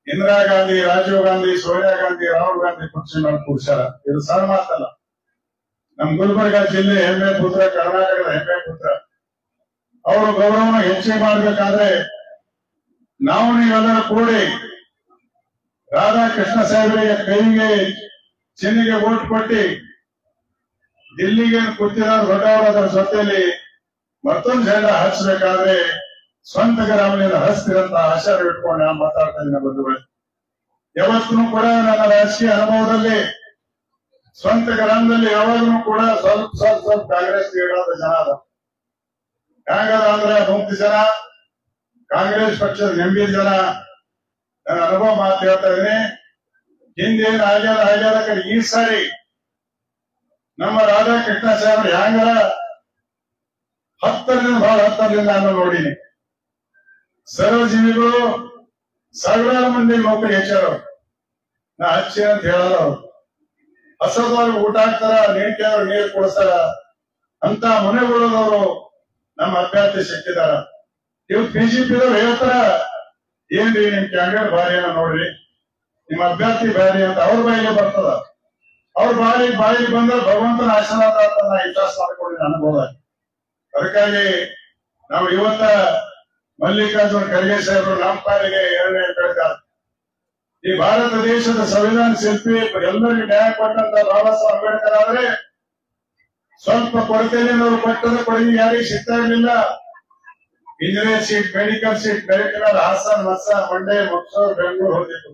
ಇಂದಿರಾ ಗಾಂಧಿ, ರಾಜೀವ್ ಗಾಂಧಿ, ಸೋನಿಯಾ ಗಾಂಧಿ, ರಾಹುಲ್ ಗಾಂಧಿ ಕುರ್ಚಿ ಮೇಲೆ ಕೂಡಿಸ್ಯಾರ. ಇದು ಸಣ್ಣ ಮಾತಲ್ಲ. ನಮ್ ಗುಲ್ಬರ್ಗಾ ಜಿಲ್ಲೆ ಹೆಮ್ಮೆ ಪುತ್ರ, ಕರ್ನಾಟಕದ ಹೆಮ್ಮೆ ಪುತ್ರ. ಅವರು ಗೌರವನ ಹೆಚ್ಚಿಗೆ ಮಾಡಬೇಕಾದ್ರೆ ನಾವು ನೀವೆಲ್ಲರೂ ಕೂಡಿ ರಾಧಾಕೃಷ್ಣ ಸಾಹೇಬರಿಗೆ ಕೈಗೆ ಚಿನ್ನಿಗೆ ಓಟ್ ಕೊಟ್ಟಿ ದಿಲ್ಲಿಗೆ ಕೂತಿರೋ ದೊಡ್ಡವರು ಅದರ ಜೊತೆಯಲ್ಲಿ ಮತ್ತೊಂದು ಜೆಂಡ ಹಚ್ಚಬೇಕಾದ್ರೆ ಸ್ವಂತ ಗ್ರಾಮದಿಂದ ಹಚ್ತಿರಂತ ಆಶಾರ ಇಟ್ಕೊಂಡು ನಾನು ಮಾತಾಡ್ತಾ ಇದ್ದೀನಿ ಬಂಧುಗಳು. ಯಾವತ್ತೂ ಕೂಡ ನನ್ನ ರಾಜಕೀಯ ಅನುಭವದಲ್ಲಿ ಸ್ವಂತ ಗ್ರಾಮದಲ್ಲಿ ಯಾವಾಗಲೂ ಕೂಡ ಸ್ವಲ್ಪ ಕಾಂಗ್ರೆಸ್ ಹೇಳೋದ ಜನ ಅದ. ಹ್ಯಾಂಗದ ಅಂದ್ರೆ 9 ಜನ ಕಾಂಗ್ರೆಸ್ ಪಕ್ಷದ ನೆಂಬಿದ ಜನ. ನನ್ನ ಅನುಭವ ಮಾತು ಹೇಳ್ತಾ ಇದ್ದೀನಿ. ಹಿಂದೇನು ಆಗ್ಯಾದ ಕಡೆ ಈ ಸಾರಿ ನಮ್ಮ ರಾಧಾಕೃಷ್ಣ ಸಾಹೇಬ್ರು ಹ್ಯಾಂಗರ ಹತ್ತರಿಂದ ನಾನು ನೋಡಿನಿ. ಸರ್ವಜೀವಿಗಳು ಸಾವಿರಾರು ಮಂದಿ ನೌಕರಿ ಹೆಚ್ಚಾರ. ನಾ ಹಚ್ಚಿ ಅಂತ ಹೇಳಲ್ಲ. ಅವ್ರು ಹಸದವ್ರಿಗೆ ಊಟ ಹಾಕ್ತಾರ, ನೀಡ್ತಾರ, ನೀರು ಕೊಡಿಸ್ತಾರ. ಅಂತ ಮನೆಗಳದವರು ನಮ್ಮ ಅಭ್ಯರ್ಥಿ ಸಿಕ್ಕಿದಾರ. ಇವತ್ತು ಬಿಜೆಪಿದವ್ರು ಹೇಳ್ತಾರ, ಏನ್ರಿ ನಿಮ್ ಕ್ಯಾಂಡಿಡೇಟ್ ಭಾರಿ ಏನೋ ನೋಡ್ರಿ, ನಿಮ್ಮ ಅಭ್ಯರ್ಥಿ ಭಾರಿ ಅಂತ ಅವ್ರ ಬಾಯಿಗೆ ಬರ್ತದ. ಅವ್ರ ಬಾಯಿಗೆ ಬಂದ್ರೆ ಭಗವಂತನ ಆಶೀರ್ವಾದ ಅಂತ ನಾ ವಿಶ್ವಾಸ ಮಾಡ್ಕೊಂಡಿದ್ದೆ ಅನುಭವ. ಅದಕ್ಕಾಗಿ ನಾವು ಇವತ್ತ ಮಲ್ಲಿಕಾರ್ಜುನ ಖರ್ಗೆ ಸಾಹೇಬರು ನಮ್ಮ ಪಾಲಿಗೆ 2ನೇ ಬೆಳಗಾರ. ಈ ಭಾರತ ದೇಶದ ಸಂವಿಧಾನ ಶಿಲ್ಪಿ ಎಲ್ಲರಿಗೂ ನ್ಯಾಯ ಕೊಟ್ಟಂತ ಬಾಬಾ ಸಾಹೇಬ್ ಅಂಬೇಡ್ಕರ್ ಆದ್ರೆ ಸ್ವಲ್ಪ ಕೊರತೆಯಲ್ಲಿ ನಾವು ಕೊಟ್ಟದ ಕೊಡುಗೆ ಯಾರಿಗೆ ಸಿಗ್ತಾ ಇರಲಿಲ್ಲ. Engineer seat, medical seat, medical Hassan, ಮಸ್ಸ, ಮಂಡ್ಯ, ಮೈಸೂರು, ಬೆಂಗಳೂರು ಹೋಗಿತ್ತು.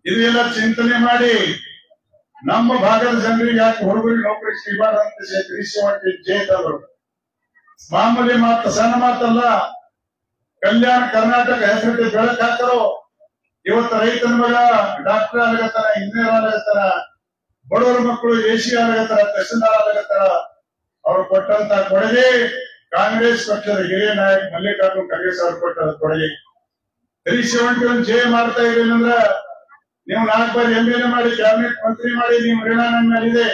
ಇದೆಲ್ಲ ಚಿಂತನೆ ಮಾಡಿ ನಮ್ಮ ಭಾಗದ ಜನರಿಗೆ ಯಾಕೆ ಹುಡುಗರಿಗೆ ನೌಕರಿ ಸಿಗಬಾರ್ದಂತ 370 ಜೆ ತಂದ್ರು. ಮಾಮೂಲಿ ಮಾತು, ಸಣ್ಣ ಮಾತಲ್ಲ. ಕಲ್ಯಾಣ ಕರ್ನಾಟಕ ಹೆಸರಿಗೆ ಬೆಳಕು ಹಾಕರು. ಇವತ್ತು ರೈತನ ಮಗ ಡಾಕ್ಟರ್ ಆಗತ್ತಾರ, ಇಂಜಿನಿಯರ್ ಆಗತ್ತಾರ, ಬಡವರ ಮಕ್ಕಳು ಎಸಿ ಆಗತ್ತಾರ, ತಹಸೀಲ್ದಾರ್ ಆಗತ್ತಾರ. ಅವ್ರು ಕೊಟ್ಟಂತ ಕೊಡುಗೆ ಕಾಂಗ್ರೆಸ್ ಪಕ್ಷದ ಹಿರಿಯ ನಾಯಕ ಮಲ್ಲಿಕಾರ್ಜುನ ಖರ್ಗೆ ಸಾಹೇಬ್ ಕೊಟ್ಟದ ಕೊಡುಗೆ. 371 ಜೆ ಮಾಡ್ತಾ ಇದ್ದೀವಿ ಅಂದ್ರ ನೀವು 4 ಬಾರಿ MLA ಮಾಡಿ, ಕ್ಯಾಬಿನೆಟ್ ಮಂತ್ರಿ ಮಾಡಿ, ನೀವು ಋಣ ನನ್ನ ಮೇಲಿದೆ.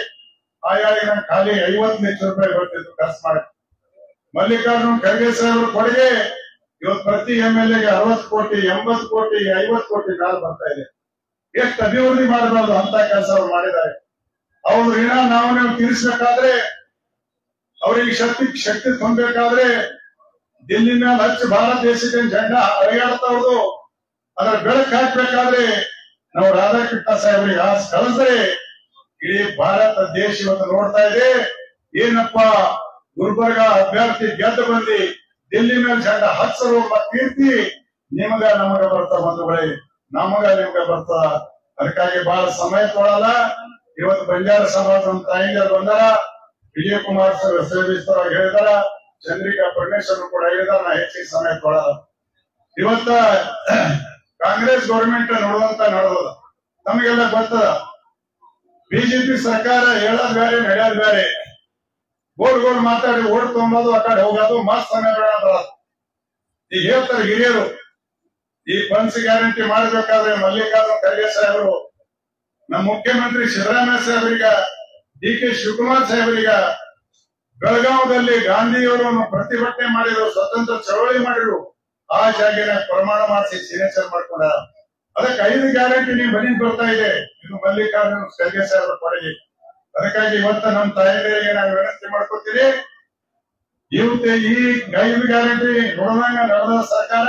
ಆಯಾಗಿ ನಂಗೆ ಖಾಲಿ 50 ಲಕ್ಷ ರೂಪಾಯಿ ಬರ್ತಿತ್ತು ಖರ್ಚು ಮಾಡಿ. ಮಲ್ಲಿಕಾರ್ಜುನ ಖರ್ಗೆ ಸಾಹೇಬ್ರ ಕೊಡುಗೆ ಇವತ್ತು ಪ್ರತಿ MLAಗೆ 60 ಕೋಟಿ, 80 ಕೋಟಿ, 50 ಕೋಟಿ ಕಾಲ ಬರ್ತಾ ಇದೆ. ಎಷ್ಟು ಅಭಿವೃದ್ಧಿ ಮಾಡಬಾರ್ದು ಅಂತ ಕೆಲಸ ಅವ್ರು ಮಾಡಿದ್ದಾರೆ. ಅವ್ರ ಋಣ ನಾವು ತೀರಿಸಬೇಕಾದ್ರೆ, ಅವರಿಗೆ ಶಕ್ತಿ ತುಂಬಬೇಕಾದ್ರೆ ದಿಲ್ಲಿ ಮೇಲೆ ಹಚ್ಚಿ ಭಾರತ ದೇಶದ ಜೆಂಡ ಅರಿಯಾಡ್ತಾವ್ದು. ಅದರ ಬೆಳಕು ಹಾಕ್ಬೇಕಾದ್ರೆ ನಾವು ರಾಧಾಕೃಷ್ಣ ಸಾಹೇಬರಿಗೆ ಆಸ್ ಕಳಿಸ್ರೆ ಇಡೀ ಭಾರತ ದೇಶ ಇವತ್ತು ನೋಡ್ತಾ ಇದೆ. ಏನಪ್ಪ ಗುಲ್ಬರ್ಗ ಅಭ್ಯರ್ಥಿ ಗೆದ್ದು ಬಂದಿ ದಿಲ್ಲಿ ಮೇಲೆ ಜೆಂಡ ಹಚ್ಚರು ಕೀರ್ತಿ ನಿಮಗ ನಮಗ ಬರ್ತಾ ಬಂಧುಗಳೇ, ನಮಗ ನಿಮ್ಗ ಬರ್ತಾ. ಅದಕ್ಕಾಗಿ ಬಹಳ ಸಮಯ ತೊಗೊಳಲ್ಲ. ಇವತ್ತು ಬಂಜಾರ ಸಮಾಜ ತಾಯಿಗೆ ಬಂದಾರ, ವಿಜಯಕುಮಾರ್ ಸೇವಿಸ್ತರಾಗಿ ಹೇಳಿದಾರ, ಚಂದ್ರಿಕಾ ಪರಮೇಶ್ವರ್ ಕೂಡ ಹೇಳಿದಾರ. ನಾ ಹೆಚ್ಚಿಗೆ ಸಮಯ ತೊಗೊಳಲ್ಲ. ಇವತ್ತ ಕಾಂಗ್ರೆಸ್ ಗೌರ್ಮೆಂಟ್ ನೋಡುವಂತ ನಡೆದ ನಮಗೆಲ್ಲ ಗೊತ್ತದ. ಬಿಜೆಪಿ ಸರ್ಕಾರ ಹೇಳೋದ್ ಬೇರೆ, ನಡೆಯೋದ್ ಬೇರೆ. ಗೋಡ್ ಮಾತಾಡಿ ಓಡ್ ತೊಂಬೋದು, ಆ ಕಡೆ ಹೋಗೋದು, ಮಸ್ತ್ ಸಮಯ ಬೇಡ. ಈಗ ಹೇಳ್ತಾರೆ ಹಿರಿಯರು, ಈ ಪಂಚ ಗ್ಯಾರಂಟಿ ಮಾಡಬೇಕಾದ್ರೆ ಮಲ್ಲಿಕಾರ್ಜುನ ಖರ್ಗೆ ಸಾಹೇಬರು ನಮ್ಮ ಮುಖ್ಯಮಂತ್ರಿ ಸಿದ್ದರಾಮಯ್ಯ ಸಾಹೇಬರಿಗ, DK ಶಿವಕುಮಾರ್ ಸಾಹೇಬರಿಗ ಬೆಳಗಾವದಲ್ಲಿ ಗಾಂಧಿಯವರನ್ನು ಪ್ರತಿಭಟನೆ ಮಾಡಿದ್ರು, ಸ್ವತಂತ್ರ ಚಳವಳಿ ಮಾಡಿದ್ರು. ಆ ಜಾಗಿನ ಪ್ರಮಾಣ ಮಾಡಿಸಿ ಸಿಗ್ನೇಚರ್ ಮಾಡ್ಕೊಂಡ. ಅದಕ್ಕೆ 5 ಗ್ಯಾರಂಟಿ ನೀವು ಬನ್ನಿ ಬರ್ತಾ ಇದೆ. ಇದು ಮಲ್ಲಿಕಾರ್ಜುನ ಖರ್ಗೆ ಸಾಹೇಬರ ಕೊಡುಗೆ. ಅದಕ್ಕಾಗಿ ಇವತ್ತ ನಮ್ಮ ತಾಯಿಗಳಿಗೆ ನಾನು ವಿನಂತಿ ಮಾಡ್ಕೊತೀನಿ, ಇವತ್ತು ಈ 5 ಗ್ಯಾರಂಟಿ ನೋಡಿದಂಗ ನಡೆದ ಸರ್ಕಾರ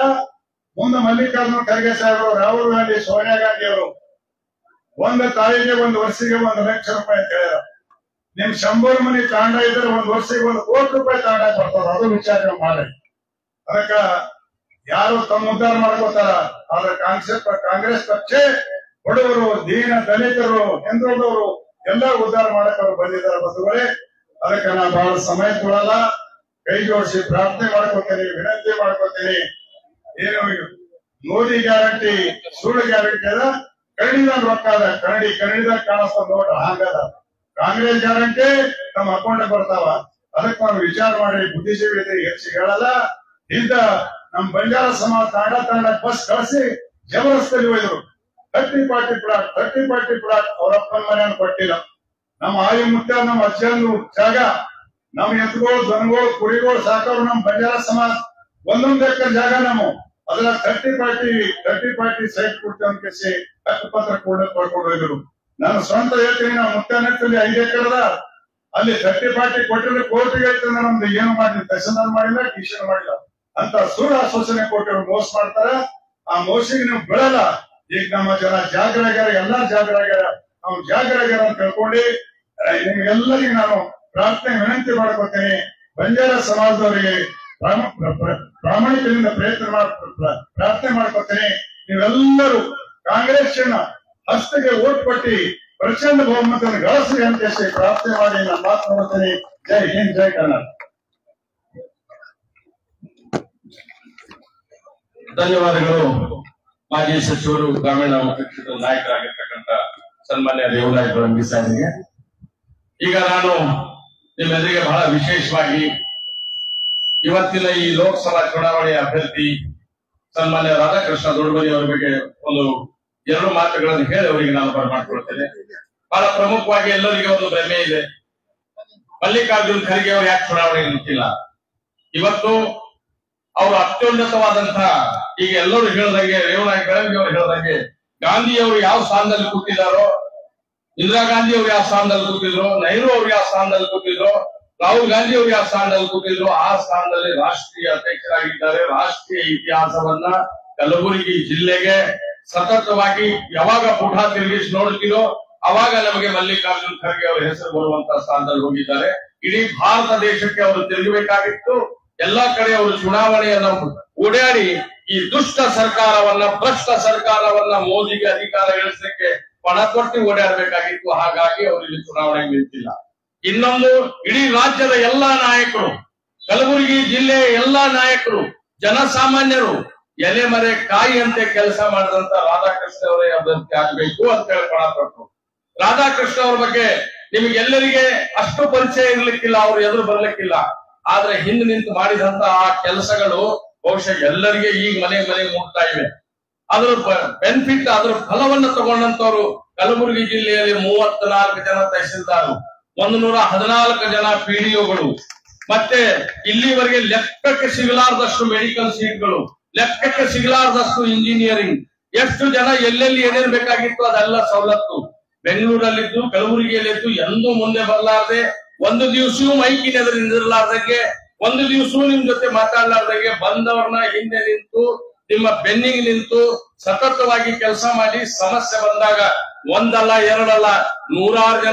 ಮುಂದೆ ಮಲ್ಲಿಕಾರ್ಜುನ ಖರ್ಗೆ ಸಾಹೇಬರು, ರಾಹುಲ್ ಗಾಂಧಿ, ಸೋನಿಯಾ ಗಾಂಧಿ ಅವರು ಒಂದು ತಾಯಿಗೆ 1 ವರ್ಷಕ್ಕೆ 1 ಲಕ್ಷ ರೂಪಾಯಿ ಅಂತ ಹೇಳ್ಯಾರ. ನಿಮ್ 100 ಮನಿ ತಾಂಡ ಇದ್ರೆ 1 ವರ್ಷಕ್ಕೆ 1 ಕೋಟಿ ರೂಪಾಯಿ ತಾಂಡ ಬರ್ತದ. ಅದು ವಿಚಾರ ಮಾಡಿ. ಅದಕ್ಕ ಯಾರು ತಮ್ಮ ಉದ್ಧಾರ ಮಾಡ್ಕೋತಾರ. ಆದ್ರೆ ಕಾಂಗ್ರೆಸ್ ಪಕ್ಷ ಬಡವರು, ದೀನ ದಲಿತರು, ಹಿಂದುಳಿದವರು ಎಲ್ಲ ಉದ್ಧಾರ ಮಾಡಕ್ ಅವರು ಬಂದಿದ್ದಾರೆ ಬಂಧುಗಳೇ. ಅದಕ್ಕೆ ನಾನು ಬಹಳ ಸಮಯ ಕೊಡಲ್ಲ. ಕೈ ಜೋಡಿಸಿ ಪ್ರಾರ್ಥನೆ ಮಾಡ್ಕೋತೀನಿ, ವಿನಂತಿ ಮಾಡ್ಕೋತೀನಿ. ಏನು ಮೋದಿ ಗ್ಯಾರಂಟಿ ಸುಳ್ಳು ಗ್ಯಾರಂಟಿ ಅದ, ಕನ್ನಡಿದಾಗ ರೊಕ್ಕ ಅದ, ಕನ್ನಡಿದಾಗ ಕಾಣಿಸ್ತಾ ನೋಟ ಹಾಗದ. ಕಾಂಗ್ರೆಸ್ ಗ್ಯಾರಂಟಿ ನಮ್ಮ ಅಕೌಂಟ್ ಬರ್ತಾವ. ಅದಕ್ಕೆ ನಾವು ವಿಚಾರ ಮಾಡಿ ಬುದ್ಧಿಜೀವಿ ಹೆಚ್ಚಿಗೆ ಹೇಳಲ್ಲ. ಇಂದ ನಮ್ ಬಂಜಾರ ಸಮಾಜ ತಾಂಡ ಬಸ್ ಕಳಿಸಿ ಜಬರದಸ್ತಿಯಲ್ಲಿ ಹೋಯ್ರು. 30 40 ಪ್ಲಾಟ್ ಅವರಪ್ಪನ ಮನೆಯನ್ನು ಕೊಟ್ಟಿಲ್ಲ. ನಮ್ಮ ಆಯಿ ಮುತ್ಯ ನಮ್ಮ ಅಜ್ಜಂದು ಜಾಗ, ನಮ್ಮ ಎತ್ತುಗಳು ದನಗಳು ಕುರಿಗಳು ಸಾಕೋರು ನಮ್ಮ ಬಂಜಾರ ಸಮಾಜ 1 ಎಕರೆ ಜಾಗ ನಾವು ಅದರ 30 ಸೈಟ್ ಕೊಡ್ತೇವೆ ಅಂತ ಕೇಸಿ ಹಕ್ಕುಪತ್ರ ಕೊಡ್ಕೊಂಡು ಹೋಗಿದ್ರು. ನಾನು ಸ್ವಂತ ಹೇಳ್ತೀನಿ, ನಮ್ಮ ಮುತ್ತನಲ್ಲಿ 5 ಎಕರೆ ಅದ, ಅಲ್ಲಿ 30 ಕೊಟ್ಟಿದ್ರೆ ಕೋರ್ಟಿಗೆ ಹೇಳ್ತೀನಿ, ನಮ್ದು ಏನು ಮಾಡಿಲ್ಲ, ತಹಸೀಲ್ದಾರ್ ಮಾಡಿಲ್ಲ, ಟಿಷನ್ ಮಾಡಿಲ್ಲ ಅಂತ ಸುಳ್ಳು ಆಶ್ವಾಸನೆ ಕೊಟ್ಟಿರು. ಮೋಸ ಮಾಡ್ತಾರ. ಆ ಮೋಸಿಗೆ ನೀವು ಬಿಡಲ್ಲ. ಈಗ ನಮ್ಮ ಜನ ಜಾಗರಾಗ್ಯಾರ, ಎಲ್ಲಾ ಜಾಗರಾಗ್ಯಾರ, ನಾವು ಜಾಗರಾಗ್ಯಾರ ಅಂತ ತಿಳ್ಕೊಂಡು ನಿಮ್ಗೆಲ್ಲರಿಗೂ ನಾನು ವಿನಂತಿ ಮಾಡ್ಕೊತೀನಿ. ಬಂಜಾರ ಸಮಾಜದವರಿಗೆ ಪ್ರಾಮಾಣಿಕದಿಂದ ಪ್ರಾರ್ಥನೆ ಮಾಡ್ಕೊತೀನಿ. ನೀವೆಲ್ಲರೂ ಕಾಂಗ್ರೆಸ್ಸಿನ ಹಸ್ತಕ್ಕೆ ಓಟ್ ಕೊಟ್ಟಿ ಪ್ರಚಂಡ ಬಹುಮತವನ್ನು ಗಳಿಸಿ ಅಂತ ಪ್ರಾರ್ಥನೆ ಮಾಡಿ ನಾನು ಮಾತು ಮಾಡ್ತೀನಿ. ಜೈ ಹಿಂದ್, ಜೈ ಕರ್ನಾಟಕ. ಧನ್ಯವಾದಗಳು. ಮಾಜಿ ಸಚಿವರು, ಗ್ರಾಮೀಣ ಕ್ಷೇತ್ರದ ನಾಯಕರಾಗಿರ್ತಕ್ಕಂಥ ಸನ್ಮಾನ್ಯ ರೇವನಾಯಕರ ಸಾಹೇಬರಿಗೆ. ಈಗ ನಾನು ನಿಮ್ಮೆಲ್ಲರಿಗೆ ಬಹಳ ವಿಶೇಷವಾಗಿ ಇವತ್ತಿನ ಈ ಲೋಕಸಭಾ ಚುನಾವಣೆಯ ಅಭ್ಯರ್ಥಿ ಸನ್ಮಾನ್ಯ ರಾಧಾಕೃಷ್ಣ ದೊಡ್ಡಮನಿ ಅವರ ಬಗ್ಗೆ ಒಂದು 2 ಮಾತುಗಳನ್ನು ಹೇಳಿ ಅವರಿಗೆ ನಾನು ಬರಮಾಡ್ಕೊಳ್ತೇನೆ. ಬಹಳ ಪ್ರಮುಖವಾಗಿ ಎಲ್ಲರಿಗೆ ಒಂದು ಭ್ರಮೆ ಇದೆ, ಮಲ್ಲಿಕಾರ್ಜುನ್ ಖರ್ಗೆ ಅವರು ಯಾಕೆ ಚುನಾವಣೆ ನಿಂತಿಲ್ಲ. ಇವತ್ತು ಅವರು ಅತ್ಯುನ್ನತವಾದಂತಹ, ಈಗ ಎಲ್ಲರೂ ಹೇಳಿದಂಗೆ, ರೇವನಾಯಕ ಬೆಳಗ್ಗೆ ಅವರು ಹೇಳಿದಂಗೆ, ಗಾಂಧಿಯವರು ಯಾವ ಸ್ಥಾನದಲ್ಲಿ ಕೂತಿದ್ದಾರೋ, ಇಂದಿರಾ ಗಾಂಧಿ ಅವರು ಯಾವ ಸ್ಥಾನದಲ್ಲಿ ಕೂತಿದ್ರು, ನೆಹರು ಅವರು ಯಾವ ಸ್ಥಾನದಲ್ಲಿ ಕೂತಿದ್ರು, ರಾಹುಲ್ ಗಾಂಧಿ ಅವರು ಯಾವ ಸ್ಥಾನದಲ್ಲಿ ಕೂತಿದ್ರು, ಆ ಸ್ಥಾನದಲ್ಲಿ ರಾಷ್ಟ್ರೀಯ ಅಧ್ಯಕ್ಷರಾಗಿದ್ದಾರೆ. ರಾಷ್ಟ್ರೀಯ ಇತಿಹಾಸವನ್ನ ಕಲಬುರಗಿ ಜಿಲ್ಲೆಗೆ ಸತತವಾಗಿ ಯಾವಾಗ ಪುಟ ತಿರುಗಿಸಿ ನೋಡ್ತೀರೋ ಅವಾಗ ನಮಗೆ ಮಲ್ಲಿಕಾರ್ಜುನ್ ಖರ್ಗೆ ಅವರ ಹೆಸರು ಬರುವಂತಹ ಸ್ಥಾನದಲ್ಲಿ ಹೋಗಿದ್ದಾರೆ. ಇಡೀ ಭಾರತ ದೇಶಕ್ಕೆ ಅವರು ತಿರುಗಬೇಕಾಗಿತ್ತು. ಎಲ್ಲಾ ಕಡೆ ಅವರು ಚುನಾವಣೆಯನ್ನ ಓಡಾಡಿ ಈ ದುಷ್ಟ ಸರ್ಕಾರವನ್ನ, ಭ್ರಷ್ಟ ಸರ್ಕಾರವನ್ನ ಮೋದಿಗೆ ಅಧಿಕಾರ ಇಳಿಸಲಿಕ್ಕೆ ಪಣ ಕೊಟ್ಟು ಓಡಾಡಬೇಕಾಗಿತ್ತು. ಹಾಗಾಗಿ ಅವರು ಇಲ್ಲಿ ಚುನಾವಣೆಗೆ ನಿಂತಿಲ್ಲ. ಇನ್ನೊಂದು, ಇಡೀ ರಾಜ್ಯದ ಎಲ್ಲಾ ನಾಯಕರು, ಕಲಬುರಗಿ ಜಿಲ್ಲೆಯ ಎಲ್ಲಾ ನಾಯಕರು, ಜನಸಾಮಾನ್ಯರು ಎಲೆಮರೆ ಕಾಯಿಯಂತೆ ಕೆಲಸ ಮಾಡಿದಂತ ರಾಧಾಕೃಷ್ಣ ಅವರೇ ಅಭ್ಯರ್ಥಿ ಆಗಬೇಕು ಅಂತ ಹೇಳಿ ಪಣ ಕೊಟ್ಟರು. ರಾಧಾಕೃಷ್ಣ ಅವ್ರ ಬಗ್ಗೆ ನಿಮಗೆಲ್ಲರಿಗೆ ಅಷ್ಟು ಪರಿಚಯ ಇರ್ಲಿಕ್ಕಿಲ್ಲ, ಅವರು ಎದುರು ಬರ್ಲಿಕ್ಕಿಲ್ಲ. ಆದ್ರೆ ಹಿಂದೆ ನಿಂತು ಮಾಡಿದಂತ ಆ ಕೆಲಸಗಳು ಬಹುಶಃ ಎಲ್ಲರಿಗೆ ಈಗ ಮನೆ ಮುಟ್ತಾ ಇವೆ. ಅದ್ರ ಬೆನಿಫಿಟ್, ಅದ್ರ ಫಲವನ್ನು ತಗೊಂಡಂತವ್ರು ಕಲಬುರಗಿ ಜಿಲ್ಲೆಯಲ್ಲಿ 34 ಜನ ತಹಸೀಲ್ದಾರ್, 114 ಜನ ಪಿಡಿಒಗಳು, ಮತ್ತೆ ಇಲ್ಲಿವರೆಗೆ ಲೆಕ್ಕಕ್ಕೆ ಸಿಗಲಾರದಷ್ಟು ಮೆಡಿಕಲ್ ಸೀಟ್ಗಳು, ಲೆಕ್ಕಕ್ಕೆ ಸಿಗಲಾರದಷ್ಟು ಇಂಜಿನಿಯರಿಂಗ್, ಎಷ್ಟು ಜನ ಎಲ್ಲೆಲ್ಲಿ ಏನೇನ್ ಬೇಕಾಗಿತ್ತು ಅದೆಲ್ಲ ಸವಲತ್ತು ಬೆಂಗಳೂರಲ್ಲಿದ್ದು, ಕಲಬುರಗಿಯಲ್ಲಿದ್ದು, ಎಂದೂ ಮುಂದೆ ಬರಲಾರದೆ, ಒಂದು ದಿವಸವೂ ಮೈಕಿನ ಎದುರು ನಿಂದಿರಲಾರ್ದಂಗೆ, ಒಂದು ದಿವಸವೂ ನಿಮ್ ಜೊತೆ ಮಾತಾಡಲಾರ್ದಂಗೆ ಬಂದವ್ರನ್ನ ಹಿಂದೆ ನಿಂತು, ನಿಮ್ಮ ಬೆನ್ನಿಗೆ ನಿಂತು ಸತತವಾಗಿ ಕೆಲಸ ಮಾಡಿ ಸಮಸ್ಯೆ ಬಂದಾಗ 1 ಅಲ್ಲ 2 ಅಲ್ಲ 100 ಜನ